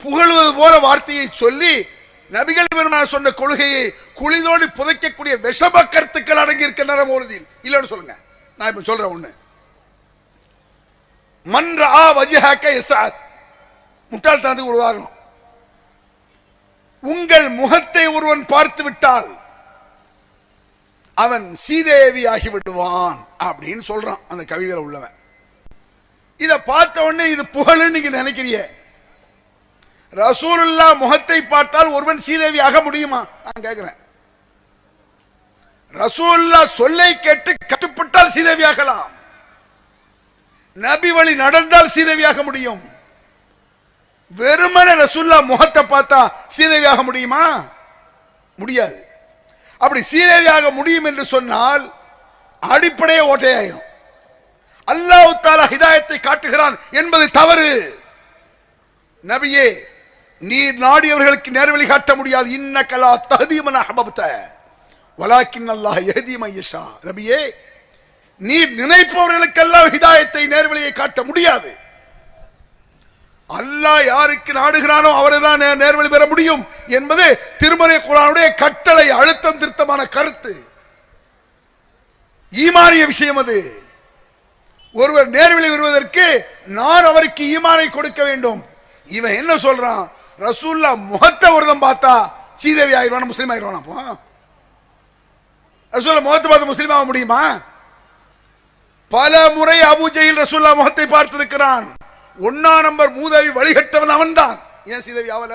புகழ்வது போல வார்த்தையை சொல்லி நபிகள் பெருமானார் சொன்ன கொள்கையை குளிதோடு புதைக்கக்கூடிய விஷம கருத்துக்கள் அடங்கி இருக்கின்றன மௌலிதில். இல்லைன்னு சொல்லுங்க. நான் இப்ப சொல்றேன் ஒண்ணு. மன் ரஆ வஜ்ஹக யஸ்அத், முட்டாள்தனத்துக்கு ஒரு உதாரணம். உங்கள் முகத்தை ஒருவன் பார்த்து விட்டால் அவன் சீதேவி ஆகி விடுவான் அப்படின்னு சொல்றான் அந்த கவிதையில உள்ளவன். இத பார்த்த உடனே இது புகழ் நீங்க நினைக்கிறீங்க. ரசூலுல்லாஹ் முகத்தை பார்த்தால் ஒருவன் சீதேவி ஆக முடியுமா? நான் கேட்கிறேன். ரசூலுல்லாஹ் சொல்லை கேட்டு கட்டுப்பட்டால் சீதேவி ஆகலாம். நபி வழி நடந்தால் சீதேவியாக முடியும். வெறுமனே ரசூலுல்லாஹ் முகத்தை பார்த்தா சீதேவியாக முடியுமா? முடியாது. அப்படி சீதேவியாக முடியும் என்று சொன்னால் அடிப்படையே ஓட்டையாயிரும். அல்லாஹ் தஆலா ஹிதாயத்தை காட்டுகிறான் என்பது தவறு. நபியே, நீர் நாடியவர்களுக்கு நேர்வழி காட்ட முடியாது. இன்னக லா தஹ்தி மன் அஹ்பப்த வலாக்கின் அல்லாஹ் யஹ்தி மன் யஷா. நபியே, நீர் நினைப்பவர்களுக்கெல்லாம் ஹிதாயத்தை நேர்வழியை காட்ட முடியாது. அல்லாஹ் யாருக்கு நாடுகிறானோ அவரைதான் நேர்வழி பெற முடியும் என்பது திருமறை குர்ஆனுடைய கட்டளை, அழுத்தம் திருத்தமான கருத்து, ஈமானிய விஷயம். அது ஒருவர் நேர்வழி வருவதற்கு நான் அவருக்கு ஈமானை கொடுக்க வேண்டும். இவன் என்ன சொல்றான்? ரசூலுல்லாஹ் முகத்தை ஒருத்தன் பார்த்தா சீதேவி ஆயிடுவான், முஸ்லீம் ஆயிடுவான். அப்போ ரசூலுல்லாஹ் முகத்தை பார்த்து முஸ்லீம் ஆக முடியுமா? பல முறை அபூ ஜஹல் ரசூலுல்லாஹ் முகத்தை பார்த்திருக்கிறான். 1 நம்பர் மூதேவி வழிகட்டவன் அவன்தான். ஏன் சீதேவி ஆவல?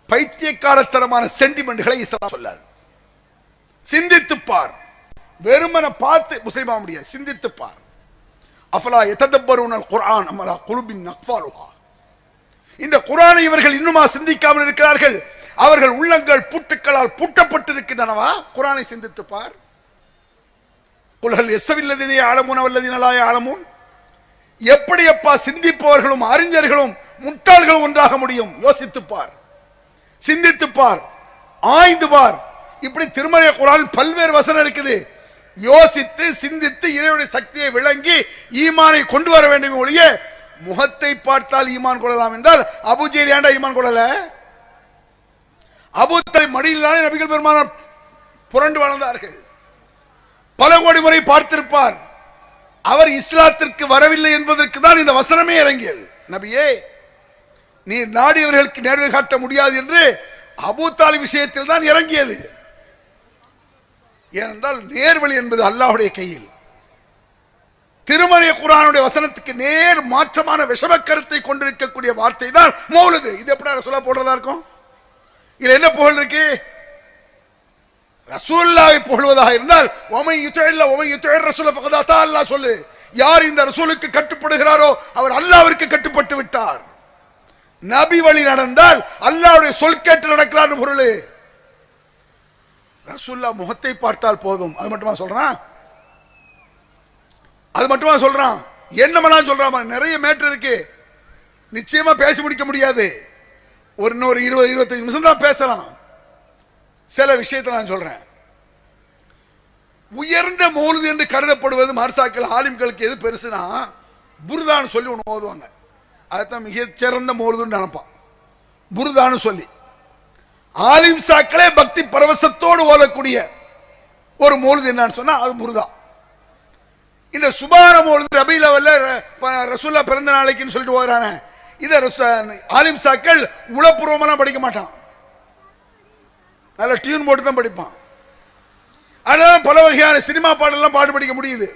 பைத்தியக்காரத்தனமான சென்டிமெண்ட்களை இஸ்லாம் சொல்லாது. சிந்தித்து பார். வெறுமன பார்த்து முஸ்லீம் ஆக முடியாது. சிந்தித்து பார். அஃபலா யததப்பரூனல் குர்ஆன் அம் அலா குலுபின் அக்ஃபாலுஹா. இந்த குர்ஆனை இவர்கள் இன்னுமா சிந்திக்காமல் இருக்கிறார்கள்? அவர்கள் உள்ளங்கள் பூட்டுக்களால் பூட்டப்பட்டிருக்கின்றனவா? குர்ஆனை சிந்தித்து பார். குல் ஹல் யஸ்ஸவில்லதீன யஅலமூன வல்லதீன லா யஅலமூன். எப்படி அப்பா சிந்திப்பவர்களும் அறிஞர்களும் முட்டாள்களும் ஒன்றாக முடியும்? யோசித்து பார், சிந்தித்து பார், ஆய்ந்து பார். இப்படி திருமறை குர்ஆன் பல்வேறு வசனம் இருக்குது. யோசித்து சிந்தித்து இறைவனுடைய சக்தியை விளங்கி ஈமானை கொண்டு வர வேண்டும். ஒழிய முகத்தை பார்த்தால் ஈமான் கொள்ளலாம் என்றால் அபூ ஜஹல் ஏண்டா ஈமான் கொள்ளல? அபூ தலிப் மடியில் தானே நபிகள் பெருமானார் புரண்டு வாழ்ந்தார்கள். பல கோடி முறை பார்த்திருப்பார். அவர் இஸ்லாத்திற்கு வரவில்லை என்பதற்கு தான் இந்த வசனமே இறங்கியது. நபியே, நீர் நாடியவர்களுக்கு நேர்வழி காட்ட முடியாது என்று அபூ தாலிப் விஷயத்தில் தான் இறங்கியது. ஏனென்றால் நேர்வழி என்பது அல்லாஹ்வுடைய கையில். திருமறை குர்ஆனுடைய வசனத்துக்கு நேர் மாற்றமான விஷம கருத்தை கொண்டிருக்கக்கூடிய வார்த்தை தான் மௌலிது. இது எப்படி ரசூலுல்லாஹ் போடுறதா இருக்கும்? இதுல என்ன புகழ் இருக்கு? ரசூலுல்லாஹை புகழ்வதாக இருந்தால் வமன் யுத்திஇல்ல வமன் யுத்திஇர் ரசூல ஃபகத் அத்தா அல்லாஹ் சொல்லு. யார் இந்த ரசூலுக்கு கட்டுப்படுகிறாரோ அவர் அல்லாஹ்விற்கு கட்டுப்பட்டு விட்டார். நபி வழி நடந்தால் அல்லாஹ்வுடைய சொல் கேட்டு நடக்கிறார் பொருள். ரசூலுல்லாஹ் முகத்தை பார்த்தால் போதும். அது மட்டுமா சொல்றான்? அது மட்டுமா சொல்றான்? என்னமெல்லாம் சொல்றான்? நிறைய மேட்டர் இருக்கு. நிச்சயமா பேசி முடிக்க முடியாது. இன்னொரு 20-25 நிமிஷம் தான் பேசலாம். சில விஷயத்தை நான் சொல்றேன். உயர்ந்த மௌலிது என்று கருதப்படுவது மர்சாக்கள் ஆலிம்களுக்கு எது பெருசுனா புர்தான்னு சொல்லி ஒன்று ஓதுவாங்க. அதுதான் மிக சிறந்த மௌலிதுன்னு நினைப்பான். புர்தான்னு சொல்லி ஆலிம் சாக்களே பக்தி பரவசத்தோடு ஓதக்கூடிய ஒரு மௌலிது என்னன்னு சொன்னா அது புர்தா. இந்த சுபான மௌலிது ரபீல் அவல்ல ரசூலுல்லாஹ் பிறந்த நாளைக்குன்னு சொல்லிட்டு ஓதுறானே, இதை ஆலிம் சாக்கள் உளப்பூர்வமெல்லாம் படிக்க மாட்டான். நல்ல டியூன் போட்டு தான் படிப்பான். ஆனால் பல வகையான சினிமா பாடலாம் பாட்டு படிக்க முடியுது.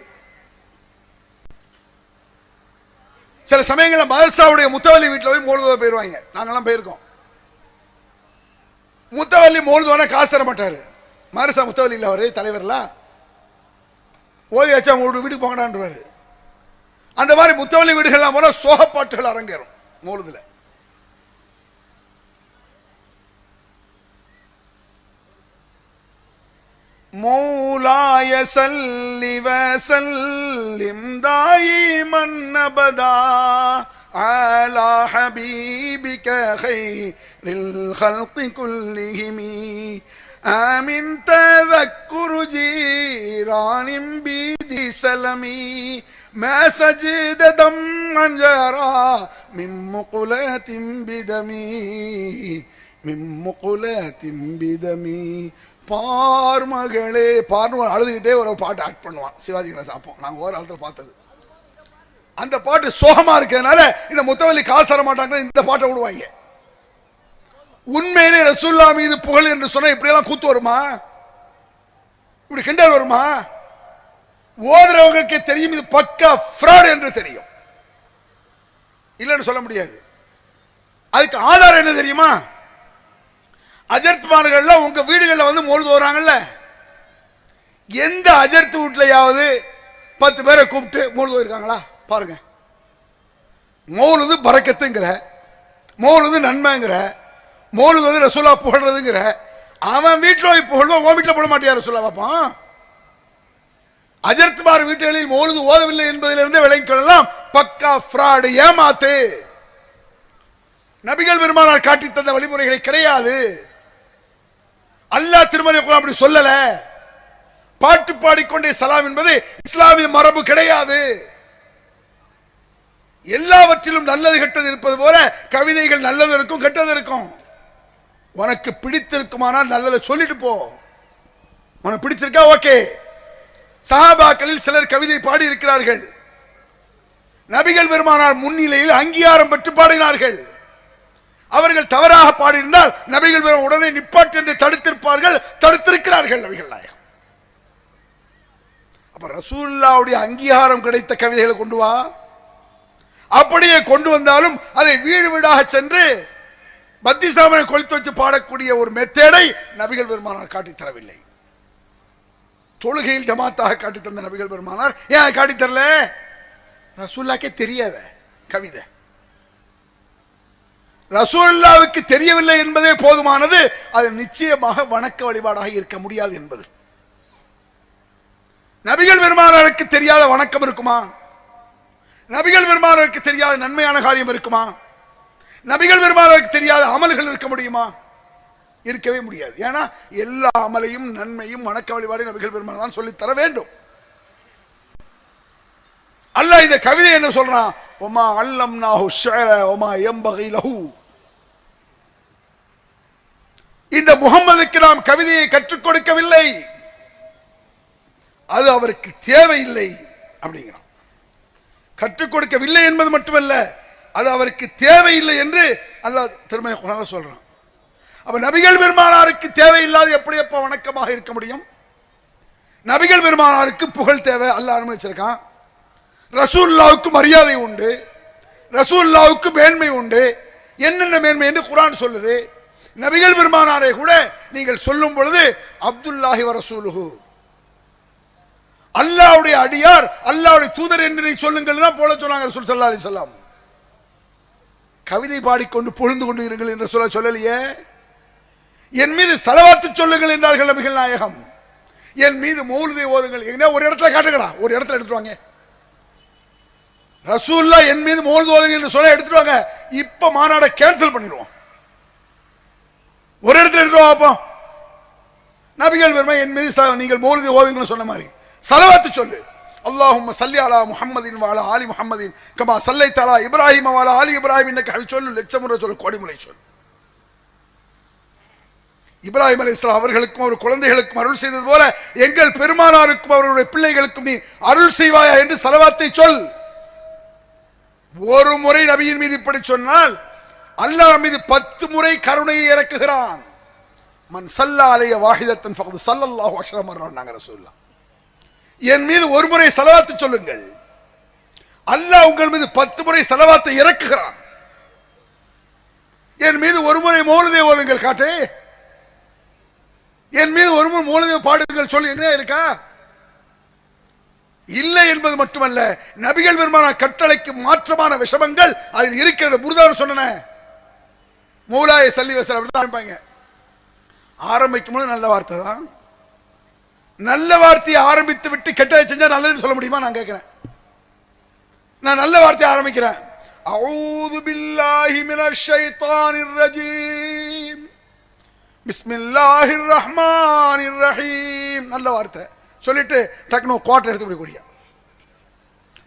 சில சமயங்களில் மதரசாவுடைய முத்தவல்லி வீட்டில் போய் மௌலிது போயிருவாங்க. நாங்கெல்லாம் போயிருக்கோம். முத்தவல்லி மௌலிதுவான காசு தர மாட்டாரு. மதரசா முத்தவல்லி இல்லை, அவரே தலைவர்லாம் ஓதியாச்சா உங்களோட வீட்டுக்கு போங்கடான்றாரு. அந்த மாதிரி முத்தவல்லி வீடுகள்லாம் போனால் சோகப்பாட்டுகள் அரங்கேறும் மௌலிதுல. மௌலாய ஸல்லி வ ஸல்லிம் தாயிமன் அபதா அலா ஹபீபிக கைரில் ஹல்கி குல்லிஹிம் ஆமின் தذكر ஜீரானிம் பிதி ஸலமி மா சஜத தம்மன் ஜரா மின் முகுலத்தின் பிதமி மின் முகுலத்தின் பிதமி. பார் மகளே பார்னு அழுதுகிட்டே ஒரு பாட்டு ஆக்ட் பண்ணுவான் சிவாஜி கணேசன். அப்போ நாங்கள் ஒரு ஆளத்தில் பார்த்தது. அந்த பாட்டு சோகமா இருக்கிறதுனால இந்த முத்தவல்லி காசு தர மாட்டாங்க, இந்த பாட்டை விடுவாங்க. உண்மையிலே ரசூலுல்லாஹ் மீது புகழ் என்று சொன்னா இப்படியெல்லாம் கூத்து வருமா? இப்படி கிண்டல் வருமா? ஓதுறவங்களுக்கு தெரியும் இது பக்கா ஃப்ராட் என்று தெரியும். இல்லைன்னு சொல்ல முடியாது. அதுக்கு ஆதாரம் என்ன தெரியுமா? அஜர்த்மார்கள்ல உங்க வீடுகளில் வந்து மௌலூத் ஓதுறாங்கல்ல, எந்த அஜர்த் வீட்லயாவது 10 பேரை கூப்பிட்டு மௌலூத் ஓதிருக்காங்களா? பாருங்க. மௌலூது பரக்கத்துங்கிற, மௌலூது நன்மைங்கிற, மௌலூது வந்து ரசூலா புகழ்றதுங்கிற, அவன் வீட்டில் போய் புகழ்வோம், உன் வீட்டில் போட மாட்டியா ரசூலா? பார்ப்பான். அஜர்த்மார் வீட்டுகளில் மௌலூது ஓதவில்லை என்பதிலிருந்து விளங்கிக் கொள்ளலாம், பக்கா ஃப்ராடு, ஏமாத்து. நபிகள் பெருமானார் காட்டி தந்த வழிமுறைகளை கிடையாது. அல்லாஹ் திருமறை குர்ஆன் அப்படி சொல்லல. பாட்டு பாடிக்கொண்டே சலாம் என்பது இஸ்லாமிய மரபு கிடையாது. எல்லாவற்றிலும் நல்லது கெட்டது இருப்பது போல கவிதைகள் நல்லது இருக்கும் கெட்டது இருக்கும். உனக்கு பிடித்திருக்குமானால் நல்லதை சொல்லிட்டு போ. உனக்கு பிடிச்சிருக்கா ஓகே. சஹாபாக்களில் சிலர் கவிதை பாடி இருக்கிறார்கள். நபிகள் பெருமானார் முன்னிலையில் அங்கீகாரம் பெற்று பாடினார்கள். அவர்கள் தவறாக பாடியிருந்தால் நபிகள் பெருமானார் உடனே நிப்பாட்டு என்று தடுத்திருப்பார்கள், தடுத்திருக்கிறார்கள் நபிகள் நாயகம். அப்ப ரசூலுல்லாஹ்வுடைய அங்கீகாரம் கிடைத்த கவிதைகளை கொண்டு வா. அப்படியே கொண்டு வந்தாலும் அதை வீடு வீடாக சென்று பத்தி சாமனை கொளுத்து வச்சு பாடக்கூடிய ஒரு மெத்தேடை நபிகள் பெருமானார் காட்டி தரவில்லை. தொழுகையில் ஜமாத்தாக காட்டி தந்த நபிகள் பெருமானார் ஏன் காட்டி தரல? ரசூலுல்லாஹ்க்கே தெரியாத கவிதை. ரசூலுல்லாஹ்வுக்கு தெரியவில்லை என்பதே போதுமானது. அது நிச்சயமாக வணக்க வழிபாடாக இருக்க முடியாது என்பது. நபிகள் பெருமானாருக்கு தெரியாத வணக்கம் இருக்குமா? நபிகள் பெருமானாருக்கு தெரியாத நன்மையான காரியம் இருக்குமா? நபிகள் பெருமானாருக்கு தெரியாத அமல்கள் இருக்க முடியுமா? இருக்கவே முடியாது. ஏன்னா எல்லா அமலையும் நன்மையும் வணக்க வழிபாடு நபிகள் பெருமானார் தான் சொல்லி தர வேண்டும். அல்லாஹ் இந்த கவிதை என்ன சொல்றான்? ஒமா அல்லம்னாஹு ஷஅர ஒமா யம்பகி லஹு. இந்த முஹம்மதுக்கு நாம் கவிதையை கற்றுக் கொடுக்கவில்லை, அது அவருக்கு தேவையில்லை அப்படிங்கிறான். கற்றுக் கொடுக்கவில்லை என்பது மட்டுமல்ல, அது அவருக்கு தேவையில்லை என்று அல்லாஹ் திருமறை குர்ஆன்ல சொல்றான். அப்ப நபிகள் பெருமானாருக்கு தேவையில்லாத எப்படி எப்ப வணக்கமாக இருக்க முடியும்? நபிகள் பெருமானாருக்கு புகழ் தேவை, அல்லாஹ் அனுமதிச்சிருக்கான். ரசூலுல்லாஹ்வுக்கு மரியாதை உண்டு, ரசூலுல்லாஹ்வுக்கு மேன்மை உண்டு. என்னென்ன மேன்மை என்று குர்ஆன் சொல்லுது. நபிகள் பெருமானாரை கூட நீங்கள் சொல்லும் பொழுது அப்துல்லாஹி வ ரசூலுஹு, அல்லாஹ்வுடைய அடியார், அல்லாஹ்வுடைய தூதர் என்று சொல்லுங்கள் தான் போல சொன்னாங்க ரசூல் ஸல்லல்லாஹு அலைஹி வஸல்லம். கவிதை பாடிக்கொண்டு பொழுது கொண்டு இருங்கள் என்று சொல்லலையே. என் மீது ஸலவாத்து சொல்லுங்கள் என்றார்கள் நபிகள் நாயகம். என் மீது மௌலிதை ஓதுங்கள். எங்க ஒரு இடத்துல காட்டுங்கடா, ஒரு இடத்துல எடுத்துட்டு வாங்க. ரசூலுல்லாஹ் என் மீது மௌலிது ஓதுங்கள் என்று சொல்ல எடுத்துட்டு வாங்க. இப்ப மாநாட கேன்சல் பண்ணிடுவோம். ஒரு இடத்துல எடுத்துட்டு வாப்போ. நபிகள் பெருமானார் என் மீது நீங்கள் மௌலிதை ஓதுங்கள் சொன்ன மாதிரி ஸலவாத்து சொல்லு. அல்லாஹும்ம ஸல்லி அலா முஹம்மதின் வ அலா ஆலி முஹம்மதின் கமா ஸல்லைத அலா இப்ராஹீம வ அலா ஆலி இப்ராஹீம் இன்னக ஹமீதும் சொல்லு. லட்சமுறை சொல்லு, கோடி முறை சொல்லு. இப்ராஹிம் அலைஹிஸ்ஸலாம் அவர்களுக்கும் அவர் குழந்தைகளுக்கும் அருள் செய்தது போல எங்கள் பெருமானாருக்கும் அவருடைய பிள்ளைகளுக்கும் நீ அருள் செய்வாயா என்று ஸலவாத்தை சொல். ஒரு முறை நபியின் மீது இப்படி சொன்னால் அல்லாஹ் மீது 10 முறை கருணையை இறக்குகிறான். மன் ஸல்லா அலைஹி வாஹிதத்தன் ஃபகத் ஸல்லல்லாஹு அலைஹி வஸல்லம் நாங்க ரசூலுல்லாஹ். என் மீது ஒரு முறை ஸலவாத்து சொல்லுங்கள், அல்லாஹ் உங்கள் மீது 10 முறை ஸலவாத்தை இறக்குகிறான். என் மீது ஒரு முறை மௌலிதை ஓதுங்கள் காட்டு. என் மீது ஒரு முறை மௌலிதை பாடுங்கள் சொல்லி என்ன இருக்கா? இல்லை என்பது மட்டுமல்ல, நபிகள் பெருமானார் கட்டளைக்கு மாற்றமான விஷமங்கள் அதில் இருக்கிறது. புர்தான் சொன்ன மௌலாய ஸல்லி வஸல்லம் அப்படிதான் ஆரம்பிப்பாங்க. ஆரம்பிக்கும் போது நல்ல வார்த்தை தான். நல்ல வார்த்தையை ஆரம்பித்து விட்டு கெட்டதை செஞ்சா நல்லதுன்னு சொல்ல முடியுமா? நான் கேட்கிறேன். நான் நல்ல வார்த்தையை ஆரம்பிக்கிறேன். அஊது பில்லாஹி மினஷ் ஷைத்தானிர் ரஜீம் பிஸ்மில்லாஹிர் ரஹ்மானிர் ரஹீம். நல்ல வார்த்தை சொல்லிட்டு டக்குனு கோட்டை எடுத்து விடக்கூடிய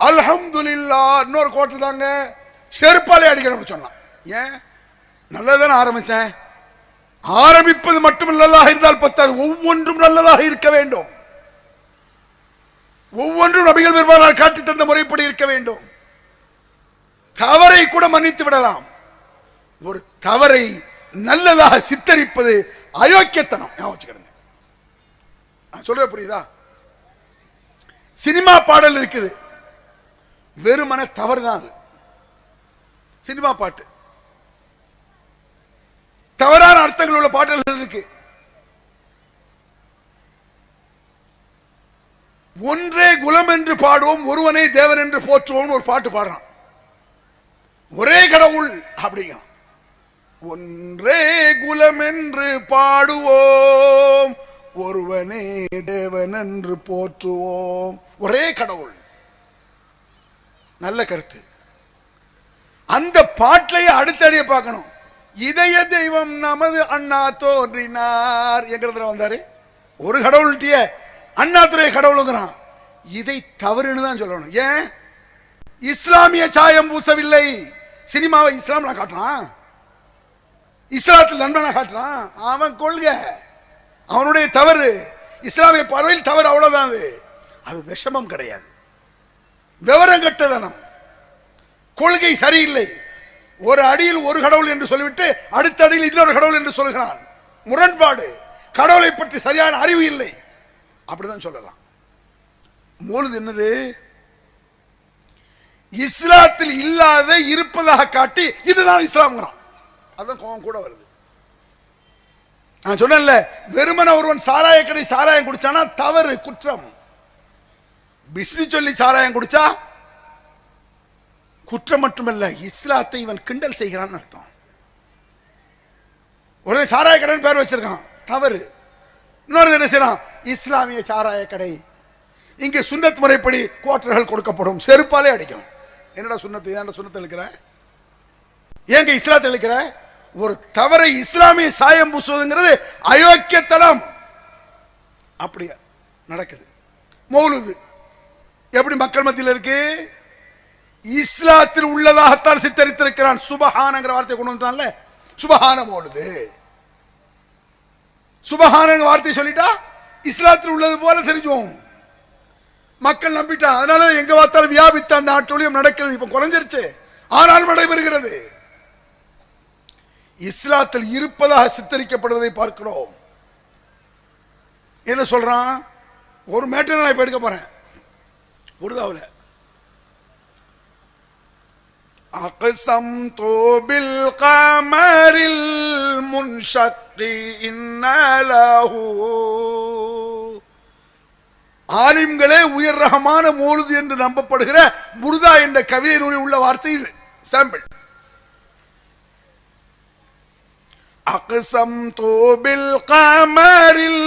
அல்ஹம்துலில்லாஹ் இன்னொரு கோட்டை தாங்க செருப்பாலே அடிக்கணும் சொன்னான். ஏன்? நல்லதானே ஆரம்பிச்சேன். ஆரம்பிப்பது மட்டும் நல்லதாக இருந்தால் பத்தாது, ஒவ்வொன்றும் நல்லதாக இருக்க வேண்டும். ஒவ்வொன்றும் நபிகள் பெருமானார் காட்டி தந்த முறைப்படி இருக்க வேண்டும். தவறை கூட மன்னித்து விடலாம். ஒரு தவறை நல்லதாக சித்தரிப்பது அயோக்கியத்தனம். நான் சொல்ற புரியுதா? சினிமா பாடல் இருக்குது, வெறுமன தவறு தான் அது. சினிமா பாட்டு தவறான அர்த்தங்கள் உள்ள பாடல்கள் இருக்கு. ஒன்றே குலம் என்று பாடுவோம், ஒருவனே தேவன் என்று போற்றுவோம் ஒரு பாட்டு பாடுறான். ஒரே கடவுள் அப்படிங்க. ஒன்றே குலம் என்று பாடுவோம், ஒருவனே தேவன் என்று போற்றுவோம். ஒரே கடவுள். நல்ல கருத்து. அந்த பாட்டிலேயே அடுத்தடிய பார்க்கணும். இதய தெய்வம் நமது அண்ணா தோன்றினார் என்கிறதுல வந்தாரு. ஒரு கடவுள்கிட்டயே அண்ணாதுரை கடவுளுங்கிறான். இதை தவறுன்னு தான் சொல்லணும். ஏன்? இஸ்லாமிய சாயம் பூசவில்லை. சினிமாவை இஸ்லாம்ல காட்டுறான், இஸ்லாத்தில் நண்பனா காட்டுறான். அவன் கொள்கை, அவனுடைய தவறு. இஸ்லாமிய பார்வையில் தவறு, அவ்வளவுதான். அது விஷமம் கிடையாது, விவரம் கட்டதனம். கொள்கை சரியில்லை. ஒரு அடியில் ஒரு கடவுள் என்று சொல்லிவிட்டு அடுத்த அடியில் இன்னொரு கடவுள் என்று சொல்கிறான். முரண்பாடு. கடவுளை பற்றி சரியான அறிவு இல்லை, அப்படிதான் சொல்லலாம். மௌலித் என்னது? இஸ்லாத்தில் இல்லாத இருப்பதாக காட்டி இதுதான் இஸ்லாம். அதான் கோபம் கூட வருது. நான் சொன்னேன்ல, வெறுமன ஒருவன் சாராய கடை சாராயம் குடிச்சானா தவறு, குற்றம். பிஸ்மி சொல்லி சாராயம் குடிச்சா குற்றம் மட்டுமல்ல, இஸ்லாத்தை இவன் கிண்டல் செய்கிறான் அர்த்தம். ஒரு சாராய கடை பேர் வச்சிருக்கான், தவறு. இன்னொரு என்ன செய்யறான்? இஸ்லாமிய சாராய கடை. இங்கே சுன்னத் முறைப்படி குவார்டர்கள் கொடுக்கப்படும், செருப்பாலே அடிக்கணும். என்னடா சுன்னத்து? ஏன்டா சுன்னத்தை இழுக்கிற? ஏங்க இஸ்லாத்தை இழுக்கிற? ஒரு தவறை இஸ்லாமிய சாயம் பூசுவதுங்கிறது அயோக்கியத்தனம். அப்படியா நடக்குது. மௌலுது எப்படி மக்கள் மத்தியில் இருக்கு? இஸ்லாத்தில் உள்ளதாகத்தான் சித்தரித்திருக்கிறான். சுபஹானங்கிற வார்த்தை கொண்டு வந்துட்டான்ல, சுபஹான மௌலுது. சுபஹான வார்த்தை சொல்லிட்டா இஸ்லாத்தில் உள்ளது போல தெரிஞ்சோம். மக்கள் நம்பிட்டா. அதனால எங்க பார்த்தாலும் வியாபித்த அந்த ஆட்டோலியம் நடக்கிறது. இப்ப குறைஞ்சிருச்சு, ஆனால் நடைபெறுகிறது. இஸ்லாத்தில் இருப்பதாக சித்தரிக்கப்படுவதை பார்க்கிறோம். என்ன சொல்றான்? ஒரு மேட்டர் நான் இப்ப எடுக்க போறேன். உருதாவுல அக்ஸம்து பில் கமரில் முன்ஷக்கி இன்னலஹு. ஆலிம்களே உயர் ரகமான மௌலித் என்று நம்பப்படுகிற புர்தா என்ற கவிதை நூலில் உள்ள வார்த்தை இது. சாம்பிள். அக்ஸம்து பில் கமரில்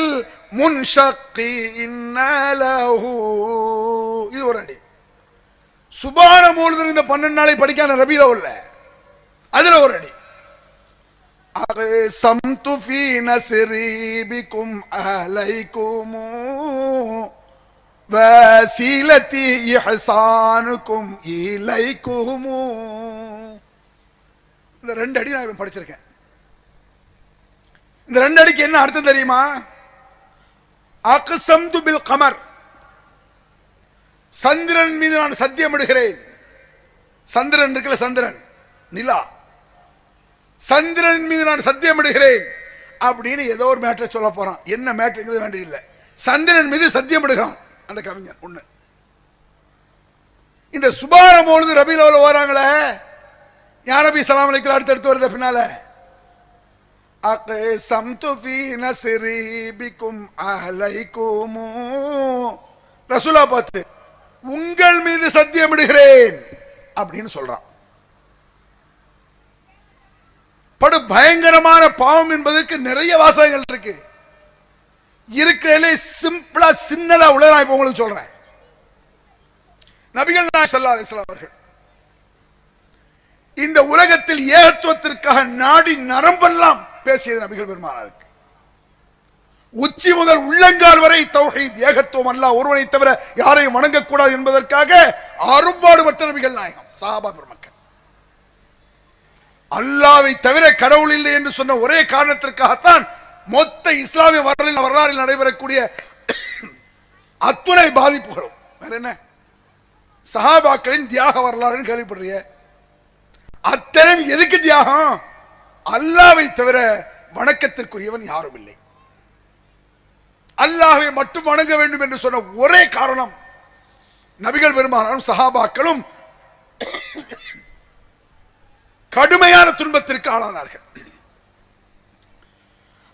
முன்ஷக்கி இன்னலஹு. இது ஒரு அடி. சுபான மௌலித் இந்த 12 நாளை படிக்கான ரபீல உள்ள அதுல ஒரு அடி. அக்ஸம்து ஃபீ நஸ்ரி பிகும் அலைக்கும் வஸீலதி இஹ்சானுக்கும் இலைக்கும். இந்த 2 அடி நான் படிச்சிருக்கேன். இந்த 2 அடிக்கு என்ன அர்த்தம் தெரியுமா? அக்ஸம்து பில் கமர், சந்திரன் மீது நான் சத்தியம் இடுகிறேன். சந்திரன் இருக்குல்ல, சந்திரன் நிலா, சந்திரன் மீது நான் சத்தியம் இடுகிறேன் அப்படின்னு ஏதோ ஒரு மேட்டரை சொல்ல போறான். என்ன மேட்டர் வேண்டியதில்லை, சந்திரன் மீது சத்தியம் இடுகிறான் அந்த கவிஞர். ஒண்ணு. இந்த சுபான மௌலித் ரபீல வராங்களே, யா நபி ஸல்லல்லாஹு அலைஹி வஸல்லம் அடுத்து வருது பின்னால. அக்ஸம்து ஃபீ நஸ்ரி பிகும் அலைக்கும். ரசூலா பார்த்து உங்கள் மீது சத்தியமிடுகிறேன் அப்படின்னு சொல்றான். படு பயங்கரமான பாவம் என்பதற்கு நிறைய வாசகங்கள் இருக்கு. இருக்கிறதுலே சிம்பிளா சின்னதா உள்ள நான் இப்ப உங்களுக்கு சொல்றேன். நபிகள் நாயகம் ஸல்லல்லாஹு அலைஹி வஸல்லம் அவர்கள் இந்த உலகத்தில் ஏகத்துவத்திற்காக நாடி நரம்பெல்லாம் பேசியது நபிகள் பெருமானாருக்கு. உச்சி முதல் உள்ளங்கால் வரை தௌஹீத், ஏகத்துவம், அல்லாஹ் ஒருவனை தவிர யாரையும் வணங்கக்கூடாது என்பதற்காக அரும்பாடுபட்ட நபிகள் நாயகம், சஹாபா பெருமக்கள். அல்லாஹ்வை தவிர கடவுள் இல்லை என்று சொன்ன ஒரே காரணத்திற்காகத்தான் மொத்த இஸ்லாமிய வரலாறில் நடைபெறக்கூடிய அத்துணை பாதிப்புகளும். வேற என்ன? சஹாபாக்களின் தியாக வரலாறுன்னு கேள்விப்படுறிய? அத்தனை எதுக்கு தியாகம்? அல்லாஹ்வை தவிர வணக்கத்திற்குரியவன் யாரும் இல்லை, அல்லாஹ்வை மட்டும் வணங்க வேண்டும் என்று சொன்ன ஒரே காரணம் நபிகள் பெருமானாரும் சஹாபாக்களும் கடுமையான துன்பத்திற்கு ஆளானார்கள்.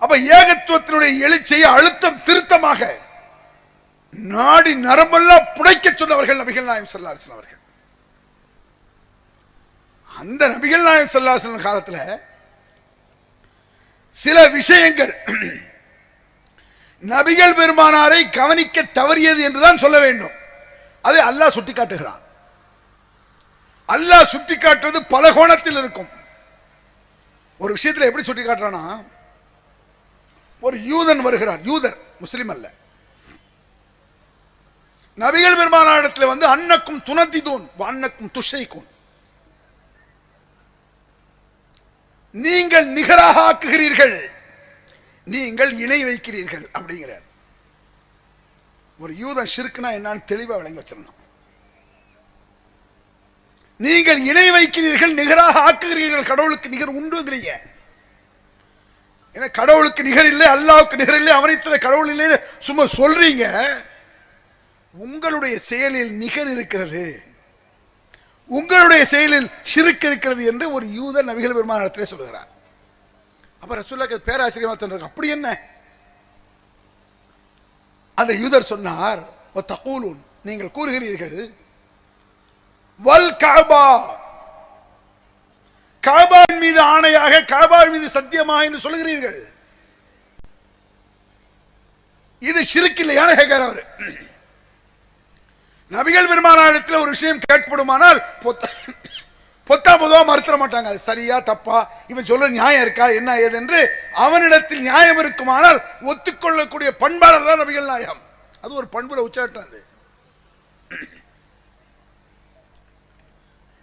அப்ப ஏகத்துவத்தினுடைய எழுச்சியை அழுத்தம் திருத்தமாக நாடி நரம்பெல்லாம் புடைக்க சொன்னவர்கள் நபிகள் நாயகம் ஸல்லல்லாஹு அலைஹி வஸல்லம் அவர்கள். அந்த நபிகள் நாயகம் ஸல்லல்லாஹு அலைஹி வஸல்லம் காலத்துல சில விஷயங்கள் நபிகள் பெருமானாரை கவனிக்க தவறியது என்றுதான் சொல்ல வேண்டும். அதை அல்லாஹ் சுட்டிக்காட்டுகிறான். அல்லாஹ் சுட்டிக்காட்டுவது பல கோணத்தில் இருக்கும். ஒரு விஷயத்தில் எப்படி சுட்டிக்காட்டுறானா, ஒரு யூதன் வருகிறார், யூதர் முஸ்லிம் அல்ல, நபிகள் பெருமானாரிடத்தில் வந்து அன்னக்கும் துனதிதூன் அன்னக்கும் துஷைக்கும், நீங்கள் நிகராக ஆக்குகிறீர்கள், நீங்கள் இணை வைக்கிறீர்கள் அப்படிங்கிறார். ஒரு யூதன் ஷிர்க்னா என்னன்னு தெளிவா விளங்கி வச்சிடணும். நீங்கள் இணை வைக்கிறீர்கள், நிகராக ஆக்குகிறீர்கள், கடவுளுக்கு நிகர் உண்டுங்கிறீங்க. ஏன்னா கடவுளுக்கு நிகர் இல்லை, அல்லாஹ்வுக்கு நிகர் இல்லை, அவனைத்தர கடவுள் இல்லைன்னு சும்மா சொல்றீங்க. உங்களுடைய செயலில் நிகர் இருக்கிறது, உங்களுடைய செயலில் ஷிர்க் இருக்கிறது என்று ஒரு யூதர் நபிகள் பெருமானாரிடத்திலே சொல்கிறார். அப்ப ரசூலுல்லாஹ் பேராச்சரியமா தந்தார். அப்படி என்ன? அந்த யூதர் சொன்னார், தகூலூன், நீங்கள் கூறுகிறீர்கள், வல் கஅபா, கஅபாவின் மீது ஆணையாக, கஅபாவின் மீது சத்தியமாக என்று சொல்கிறீர்கள். இது ஷிர்க் இல்லையான கேட்கிறார் அவர். நபிகள் பெருமானாரிடத்தில் ஒரு விஷயம் கேட்கப்படுமானால் பொத்தா பொதுவா மறுத்தர மாட்டாங்க. அது சரியா தப்பா, இவன் சொல்ல நியாயம் இருக்கா என்ன ஏது என்று அவனிடத்தில் நியாயம் இருக்குமானால் ஒத்துக்கொள்ளக்கூடிய பண்பாளர் தான் நபிகள் நாயகம். அது ஒரு பண்புல உச்சாட்டாது.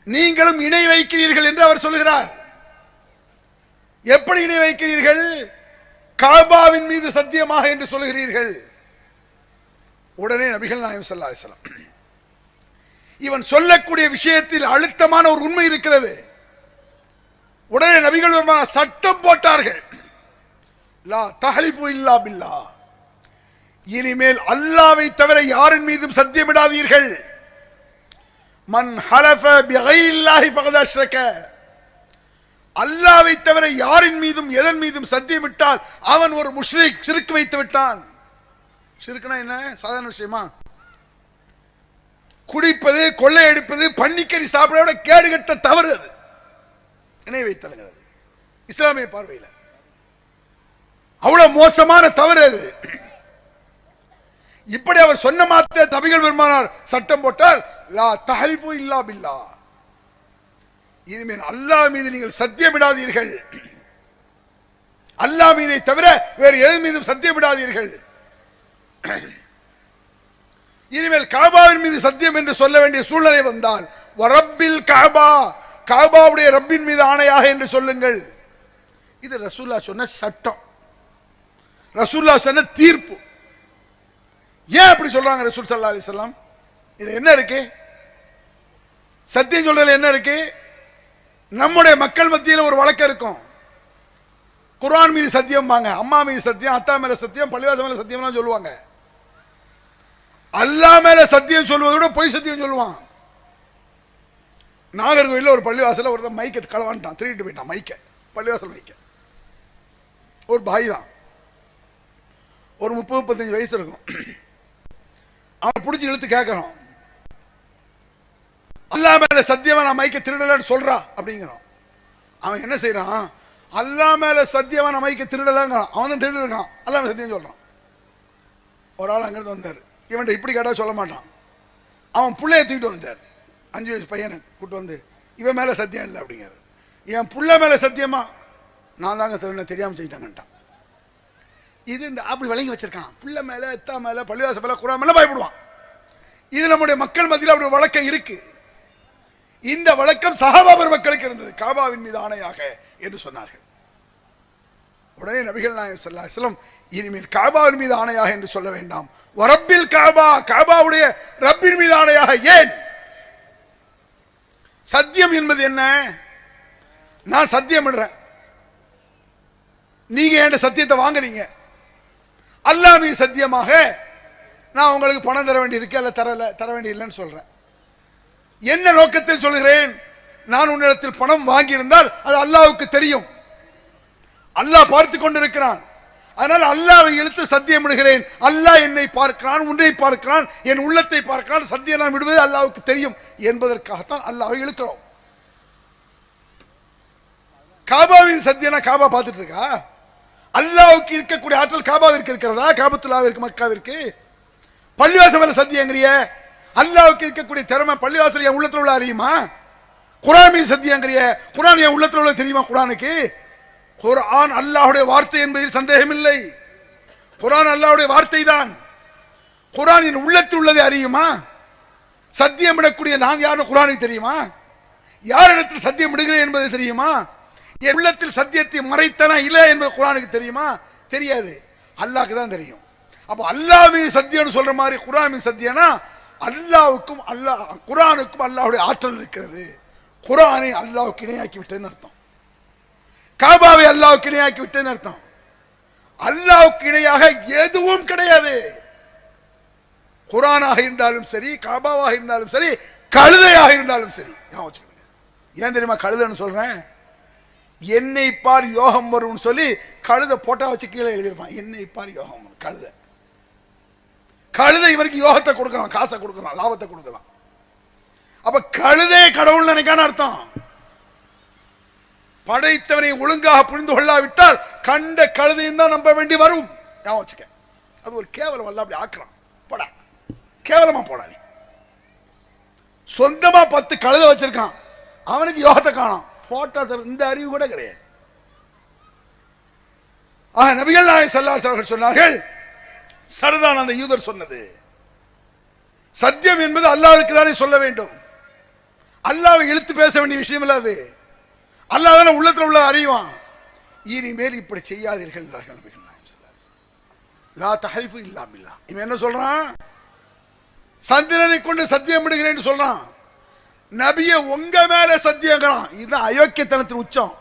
நீங்களும் இணை வைக்கிறீர்கள் என்று அவர் சொல்கிறார். எப்படி இணை வைக்கிறீர்கள்? கஅபாவின் மீது சத்தியமாக என்று சொல்கிறீர்கள். உடனே நபிகள் நாயகம் ஸல்லல்லாஹு அலைஹி வஸல்லம், இவன் சொல்லக்கூடிய விஷயத்தில் அழுத்தமான ஒரு உண்மை இருக்கிறது. உடனே நபிகள் பெருமானார் சட்டம் போட்டார்கள், லா தஹலிஃபு இல்லா பில்லாஹ், இனிமேல் அல்லாஹ்வை தவிர யாரின் மீதும் சத்தியமிடாதீர்கள். மன் ஹலஃப பிகைரில்லாஹி ஃபகத் அஷ்ரக, அல்லாஹ்வை தவிர யாரின் மீதும் எதன் மீதும் சத்தியமிட்டால் அவன் ஒரு முஷ்ரிக், ஷிர்க் வைத்து விட்டான். ஷிர்க்னா என்ன? சாதாரண விஷயமா? குடிப்பது, கொள்ளையடிப்பது, பன்னிக்கறி சாப்பிட கேடுகட்ட தவறு அது. இணை வைத்தல்ங்கிறது இஸ்லாமிய பார்வையில் அவ்வளவு மோசமான தவறு அது. இப்படி அவர் சொன்ன மாத்திர நபிகள் பெருமானார் சட்டம் போட்டால், லா தஹலிஃபு இல்லா பில்லாஹ், இனிமேல் அல்லாஹ் மீது நீங்கள் சத்தியமிடாதீர்கள், அல்லாஹ் மீதை தவிர வேறு எதன் மீதும் சத்தியமிடாதீர்கள். இனிமேல் கஅபாவின் மீது சத்தியம் என்று சொல்ல வேண்டிய சூழ்நிலை வந்தால், வரப்பில் கஅபா, கஅபாவுடைய ரப்பின் மீது ஆணையாக என்று சொல்லுங்கள். இது ரசூலுல்லாஹ் சொன்ன சட்டம், ரசூலுல்லாஹ் சொன்ன தீர்ப்பு. ஏன் அப்படி சொல்றாங்க ரசூல் ஸல்லல்லாஹு அலைஹி வஸல்லம்? இது என்ன இருக்கு? சத்தியம் சொல்றதுல என்ன இருக்கு? நம்முடைய மக்கள் மத்தியில் ஒரு வழக்கம் இருக்கும். குர்ஆன் மீது சத்தியம் வாங்க, அம்மா மீது சத்தியம், அத்தா மேல சத்தியம், பள்ளிவாசல் மேல சத்தியம்லாம் சொல்லுவாங்க. அல்லாஹ் மேல சத்தியம் சொல்வதை விட பொய் சத்தியம் சொல்லுவான். நாகர்கோயிலில் ஒரு பள்ளிவாசல ஒருத்தன் மைக்க களவான்ட்டான், திருடிட்டு போயிட்டான் மைக்க, பள்ளிவாசல் மைக்க. ஒரு பாய் தான், ஒரு 30-35 வயசு இருக்கும். அவன் பிடிச்சி இழுத்து கேட்கறான், அல்லாஹ் மேல சத்தியமா நான் மைக்க திருடலன்னு சொல்றா அப்படிங்கிறான். அவன் என்ன செய்யறான்? அல்லாஹ் மேல சத்தியமா நான் மைக்க திருடலங்கிறான். அவன் தான் திருடுறான், அல்லாஹ் மேல சத்தியம் சொல்றான். ஒரு ஆள் அங்கிருந்து வந்தார், இவன் இப்படி கேட்டா சொல்ல மாட்டான். அவன் பிள்ளைய தூக்கிட்டு வந்துட்டார், 5 வயசு பையனை கூட்டு வந்து, இவன் மேல சத்தியம் இல்லை அப்படிங்கிறார். என் புள்ள மேல சத்தியமா? நான் தாங்க திருட, தெரியாம செய்யிட்டாங்கட்டான். இது இந்த அப்படி விளங்கி வச்சிருக்கான். புள்ள மேல, எத்தா மேல, பள்ளிவாச மேல, குர்ஆன் மேல பயப்படுவான். இது நம்முடைய மக்கள் மத்தியில் அப்படி வழக்கம் இருக்கு. இந்த வழக்கம் சஹாபா பெருமக்களுக்கு இருந்தது. கஅபாவின் மீது ஆணையாக என்று சொன்னார்கள். உடனே நபிகள் நாயகம் ஸல்லல்லாஹு அலைஹி வஸல்லம், இனிமேல் கஅபாவின் மீது ஆணையாக என்று சொல்ல வேண்டாம், வரப்பில் கஅபா, கஅபாவுடைய ரப்பின் மீது ஆணையாக. ஏன்? சத்தியம் என்பது என்ன? நான் சத்தியம் பண்றேன், நீங்க என்கிட்ட சத்தியத்தை வாங்குறீங்க. அல்லாஹ் மீது சத்தியமாக நான் உங்களுக்கு பணம் தர வேண்டி இருக்கு, அல்ல தர வேண்டி இல்லைன்னு சொல்றேன். என்ன நோக்கத்தில் சொல்கிறேன்? நான் உன்னிடத்தில் பணம் வாங்கி இருந்தால் அது அல்லாஹ்வுக்கு தெரியும், அல்லாஹ் பார்த்து கொண்டிருக்கிறான். அதனால் அல்லாஹ்வை இழுத்து சத்தியம் விடுகிறேன், அல்லாஹ் என்னை பார்க்கிறான், உன்னை பார்க்கிறான், என் உள்ளத்தை பார்க்கிறான், சத்தியம் நான் விடுவது அல்லாஹ்வுக்கு தெரியும் என்பதற்காகத்தான் அல்லாஹ்வை இழுக்கிறோம். காபாவின் சத்தியனா காபா பார்த்துட்டு இருக்கா? அல்லாஹ்வுக்கு இருக்கக்கூடிய ஆற்றல் காபாவிற்கு இருக்கிறதா? காபத்துல்லாவிற்கு, மக்காவிற்கு? பள்ளிவாசல் சத்தியங்கிறிய அல்லாஹ்வுக்கு இருக்கக்கூடிய திறமை பள்ளிவாசல் என் உள்ளத்துல உள்ள அறியுமா? குர்ஆன் மீது சத்தியங்கிறிய குர்ஆன் என் உள்ளத்துல உள்ள தெரியுமா? குர்ஆனுக்கு குர்ஆன் அல்லாஹ்வுடைய வார்த்தை என்பதில் சந்தேகம் இல்லை. குர்ஆன் அல்லாஹ்வுடைய வார்த்தை தான். குர்ஆன் என் உள்ளத்தில் உள்ளதை அறியுமா? சத்தியம் விடக்கூடிய நான் யாரும் குர்ஆனுக்கு தெரியுமா? யாரிடத்தில் சத்தியம் விடுகிறேன் என்பது தெரியுமா? என் உள்ளத்தில் சத்தியத்தை மறைத்தனா இல்லை என்பது குர்ஆனுக்கு தெரியுமா? தெரியாது. அல்லாஹ்க்கு தான் தெரியும். அப்போ அல்லாஹ்வின் சத்தியம்னு சொல்ற மாதிரி குர்ஆனின் சத்தியம்னா அல்லாஹ்வுக்கும் குர்ஆனுக்கும் அல்லாஹ்வுடைய ஆற்றல் இருக்கிறது. குர்ஆனை அல்லாஹ்வுக்கு இணையாக்கி விட்டேன்னு அர்த்தம். காபாவை அல்லாஹ்வுக்கு இணையாக்கி விட்டேன்னு அர்த்தம். அல்லாஹ்வுக்கு இணையாக எதுவும் கிடையாது. குர்ஆனாக இருந்தாலும் சரி, காபாவாக இருந்தாலும் சரி, கழுதையாக இருந்தாலும் சரி. ஏன் தெரியுமா கழுதைன்னு சொல்றேன்? என்னை பார் யோகம் வரும் சொல்லி கழுதை போட்டா வச்சு கீழே எழுதியிருப்பான். என்னை பார் யோகம் வரும். கழுதை கழுதை இவருக்கு யோகத்தை கொடுக்கலாம், காசை கொடுக்கலாம், லாபத்தை கொடுக்கலாம். அப்ப கழுதை கடவுள் நினைக்கான அர்த்தம். படைத்தவனை ஒழுங்காக புரிந்து கொள்ளாவிட்டால் கண்ட கழுதையும் தான் நம்ப வேண்டி வரும். வச்சுக்க, அது ஒரு கேவலம் அல்ல. அப்படி ஆக்குறான். போடா, கேவலமா போடா. நீ சொந்தமா 10 கழுதை வச்சிருக்கான், அவனுக்கு யோகத்தை காணும், போட்டா இந்த அறிவு கூட கிடையாது. நபிகள் நாயகம் ஸல்லல்லாஹு அலைஹி வஸல்லம் சொன்னார்கள், சரிதான் அந்த யூதர் சொன்னது. சத்தியம் என்பது அல்லாஹ்வுக்கு தானே சொல்ல வேண்டும். அல்லாஹ்வை இழுத்து பேச வேண்டிய விஷயம் இல்ல அது. அல்லாஹ் தானே உள்ளத்துல உள்ள அறிவான். இனிமேல் இப்படி செய்யாதீர்கள் என்றார்கள் நபிகள் நாயகம் ஸல்லல்லாஹு அலைஹி வஸல்லம். லா தஹரிஃபு இல்லா பில்லாஹ். இவன் என்ன சொல்றான்? சந்திரனை கொண்டு சத்தியம் விடுகிறேன்னு சொல்றான். நபியை உங்க மேல சத்தியங்கிறான். இதுதான் அயோக்கியத்தனத்தின் உச்சம்.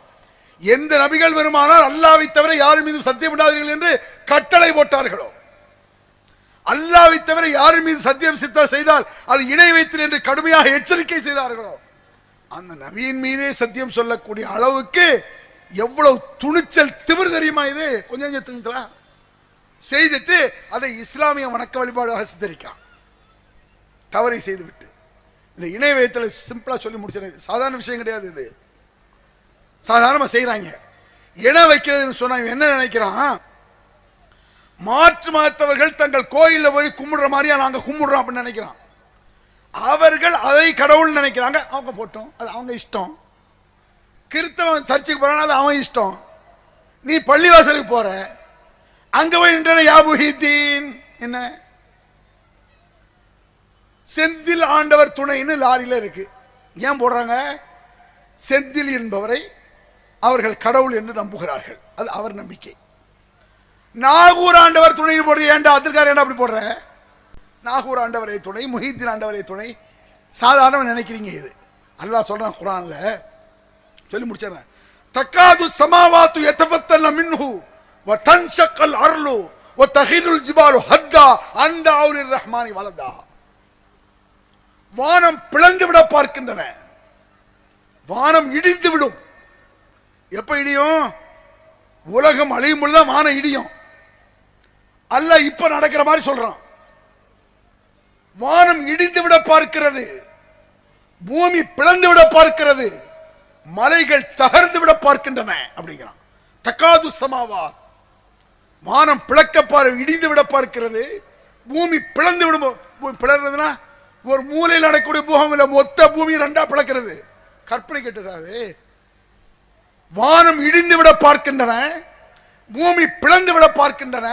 எந்த நபிகள் வருமானால் அல்லாஹ்வை தவிர யார் மீது சத்தியம் விடாதீர்கள் என்று கட்டளை போட்டார்களோ, அல்லாஹ்வை தவிர யார் மீது சத்தியம் செய்தால் அது இணை வைத்தல் என்று கடுமையாக எச்சரிக்கை செய்தார்களோ, அந்த நபியின் மீதே சத்தியம் சொல்லக்கூடிய அளவுக்கு எவ்வளவு துணிச்சல் திமிர் தெரியுமா? இது கொஞ்சம் துணிச்சலாம் செய்துட்டு அதை இஸ்லாமிய வணக்க வழிபாடாக சித்தரிக்கிறான். தவறை செய்துவிட்டு இந்த இணை வைத்தலை சிம்பிளா சொல்லி முடிச்சு, சாதாரண விஷயம் கிடையாது. இது சாதாரணமா செய்யறாங்க. இணை வைக்கிறதுன்னு சொன்னா என்ன நினைக்கிறான்? மாற்று மதத்தவர்கள் தங்கள் கோயிலில் போய் கும்பிடுற மாதிரியா நாங்க கும்பிடுறோம் அப்படின்னு நினைக்கிறான். அவர்கள் அதை கடவுள் நினைக்கிறாங்க. அவங்க போட்டோம், அது அவங்க இஷ்டம். கிறிஸ்தவன் சர்ச்சுக்கு போறான், அது அவன் இஷ்டம். நீ பள்ளிவாசலுக்கு போற, அங்க போய் நின்ற யாபுஹிதீன் என்ன செந்தில் ஆண்டவர் துணைன்னு லாரியில இருக்கு. ஏன் போடுறாங்க? செந்தில் என்பவரை அவர்கள் கடவுள் என்று நம்புகிறார்கள். அது அவர் நம்பிக்கை. நாகூர் ஆண்டவர் துணை போடுற ஏண்டா அதிர்கார ஏண்டா அப்படி போடுற? நாகூர் ஆண்டவரை துணை, முஹீத்தீன் ஆண்டவரை துணை சாதாரண நினைக்கிறீங்க. இது அல்லாஹ் சொல்றான் குர்ஆன்ல, சொல்லி முடிச்சறேன். தக்காது சமாவாத்து யதஃபத்தன மின்ஹு வ தன்ஷக்கல் அர்லு வ தஹிலுல் ஜிபாலு ஹத்தா அந்த அவுலிர் ரஹ்மானி வலதா. வானம் பிளந்து விட பார்க்கின்றன, வானம் இடிந்து விடும். எப்ப இடியும்? உலகம் அழியும் பொழுது வானம் இடியும். அல்லாஹ் இப்ப நடக்கிற மாதிரி சொல்றான். வானம் இடிந்து விட பார்க்கிறது, பூமி பிளந்து விட பார்க்கிறது, மலைகள் தகர்ந்து விட பார்க்கின்றன அப்படிங்கிறான். தக்காது சமாவாத், வானம் பிளக்க இடிந்து விட பார்க்கிறது, பூமி பிளந்து விடும். பிளறதுன்னா ஒரு மூலையில் நடக்கக்கூடிய பூகம் இல்ல, மொத்த பூமி ரெண்டா பிளக்கிறது. கற்பனை கேட்டது. வானம் இடிந்து விட பார்க்கின்றன, பூமி பிளந்து விட பார்க்கின்றன,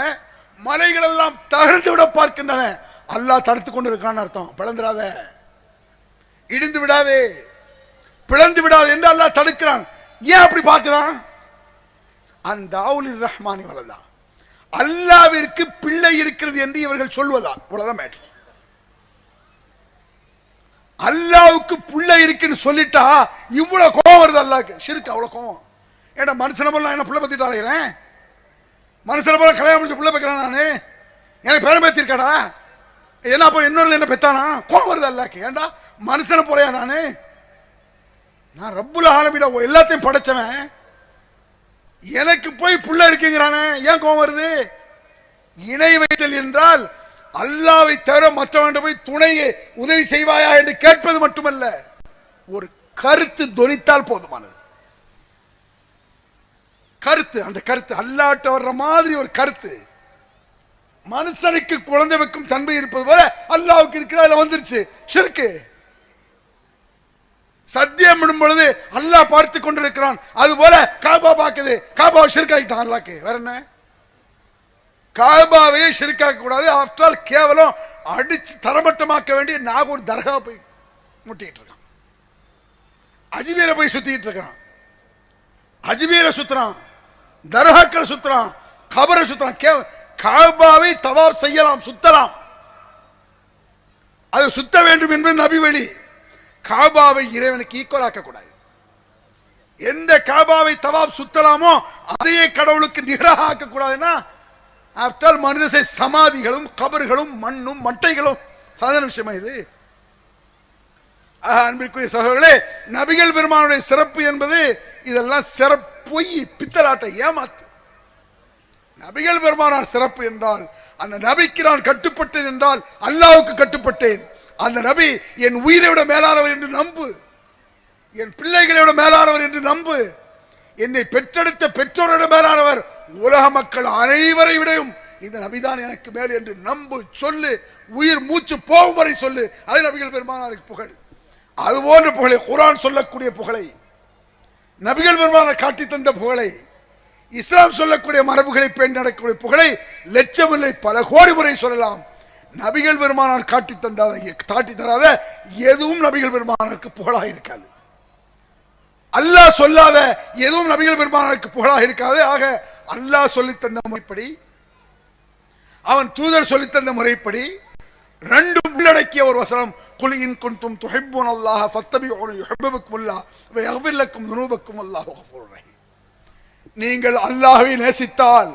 மலைகள் எல்லாம் தகர்ந்து விட பார்க்கின்றன. அல்லாஹ் தடுத்து கொண்டு இருக்கான்னு அர்த்தம். பிளந்துடாத, இடிந்து விடாதே, பிளந்து விடாது என்று அல்லாஹ் தடுக்கிறான். ஏன் அப்படி பார்க்கிறான்? அந்த அவுலிர் ரஹ்மானி வலதா, அல்லாஹ்விற்கு பிள்ளை இருக்கிறது என்று இவர்கள் சொல்வதா? அவ்வளவுதான் மேட்டர். அல்லாஹ்வுக்கு பிள்ளை இருக்குன்னு சொல்லிட்டா இவ்வளவு கோவம் வருது அல்லாஹ்க்கு. ஷிர்க் அவ்வளவு கோவம். ஏன்னா மனுஷனை போல என்ன பிள்ளை பத்திட்டு அலைகிறேன்? மனுஷனை போல கல்யாணம் முடிச்சு பிள்ளை வைக்கிறேன் நானு? எனக்கு பேரம் பேத்திருக்காடா? என்ன அப்போ இன்னொரு என்ன பெத்தானா? கோவம் வருது அல்லாஹ்க்கு. ஏண்டா மனுஷனை போலையா நானு? நான் ரப்புல் ஆலமீன் எல்லாத்தையும் படைச்சவன், எனக்கு போய் புள்ள இருக்குங்கிறானே, ஏன் கோபம் வருது? இணை வைத்தல் என்றால் அல்லாவை தவிர மற்றவன் போய் துணையை உதவி செய்வாயா என்று கேட்பது மட்டுமல்ல, ஒரு கருத்து தொனித்தால் போதுமானது. கருத்து, அந்த கருத்து அல்லாட்ட வர்ற மாதிரி ஒரு கருத்து. மனுஷனுக்கு குழந்தை வைக்கும் தன்மை இருப்பது போல அல்லாவுக்கு இருக்கிற வந்துருச்சு ஷிர்கு. சத்தியம் விடும் பொழுது அல்லாஹ் பார்த்து கொண்டிருக்கிறான், அது போல காபா பார்க்குது, காபாவை ஷிர்காக்கிட்டான் அல்லாஹ்க்கு. வேற என்ன? காபாவையே ஷிர்காக்க கூடாது. ஆஃப்டர் ஆல் கேவலம் அடிச்சு தரமட்டமாக்க வேண்டிய நாகூர் தர்கா போய் முட்டிட்டு இருக்கான், அஜ்மீரை போய் சுத்திட்டு இருக்கிறான், அஜ்மீரை சுத்துறான், தர்காக்கள் சுத்துறான், கபரை சுத்துறான். காபாவை தவாப் செய்யலாம், சுத்தலாம், அது சுத்த வேண்டும் என்பது நபி வழி. காபாவை இறைவனுக்கு ஈக்குவல் ஆக்க கூடாது. எந்த காபாவை தவாப் சுத்தலாமோ அதையே கடவுளுக்கு நிகராக ஆக்க கூடாதுன்னா, ஆஃப்டர் மனித சமாதிகளும் கபர்களும் மண்ணும் மட்டைகளும் சாதாரண விஷயமா இது? அன்பிற்குரிய சகோதரர்களே, நபிகள் பெருமானுடைய சிறப்பு என்பது இதெல்லாம் சிறப்பு பித்தலாட்டை ஏமாத்து. நபிகள் பெருமானார் சிறப்பு என்றால் அந்த நபிக்கு நான் கட்டுப்பட்டேன் என்றால் அல்லாஹ்வுக்கு கட்டுப்பட்டேன். அந்த நபி என் உயிரை விட மேலானவர் என்று நம்பு, என் பிள்ளைகளை விட மேலானவர் என்று நம்பு, என்னை பெற்றெடுத்த பெற்றோரோட மேலானவர், உலக மக்கள் அனைவரை விடையும் இந்த நபிதான் எனக்கு மேல் என்று நம்பு, சொல்லு, உயிர் மூச்சு போகும் வரை சொல்லு. அது நபிகள் பெருமானாருக்கு புகழ். அதுபோன்ற புகழை, குர்ஆன் சொல்லக்கூடிய புகழை, நபிகள் பெருமானார் காட்டி தந்த புகழை, இஸ்லாம் சொல்லக்கூடிய மரபுகளை பேணி நடக்கக்கூடிய புகழை லட்சமில்லை பல கோடி முறை சொல்லலாம். நபிகள் பெருமானார் காட்டி தராத எதுவும் நபிகள் பெருமானாருக்கு புகழாக இருக்காது. அல்லாஹ் சொல்லாத எதுவும் நபிகள் பெருமானாருக்கு புகழாக இருக்காது. ஆக அல்லாஹ் சொல்லித் தந்த முறைப்படி, அவன் தூதர் சொல்லித் தந்த முறைப்படி ரெண்டும் உள்ளடக்கிய ஒரு வசனம், குல் இன் குன்தும் துஹிப்பூனல்லாஹ ஃபத்தபிஊனி யுஹிப்புக்குமுல்லாஹ் வ யக்ஃபிர் லக்கும் ذுனூபக்கும் வல்லாஹு கஃபூருர் ரஹீம். நீங்கள் அல்லாஹ்வை நேசித்தால்,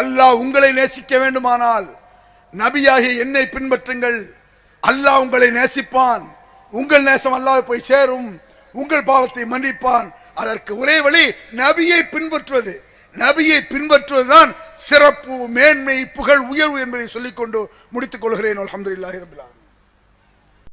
அல்லாஹ் உங்களை நேசிக்க வேண்டுமானால் நபியாகிய என்னை பின்பற்றுங்கள், அல்லாஹ் உங்களை நேசிப்பான், உங்கள் நேசம் அல்லாஹ் போய் சேரும், உங்கள் பாவத்தை மன்னிப்பான். அதற்கு ஒரே வழி நபியை பின்பற்றுவது. நபியை பின்பற்றுவதுதான் சிறப்பு, மேன்மை, புகழ், உயர்வு என்பதை சொல்லிக்கொண்டு முடித்துக் கொள்கிறேன். அல்ஹம்துலில்லாஹி ரப்பில் ஆலமீன்.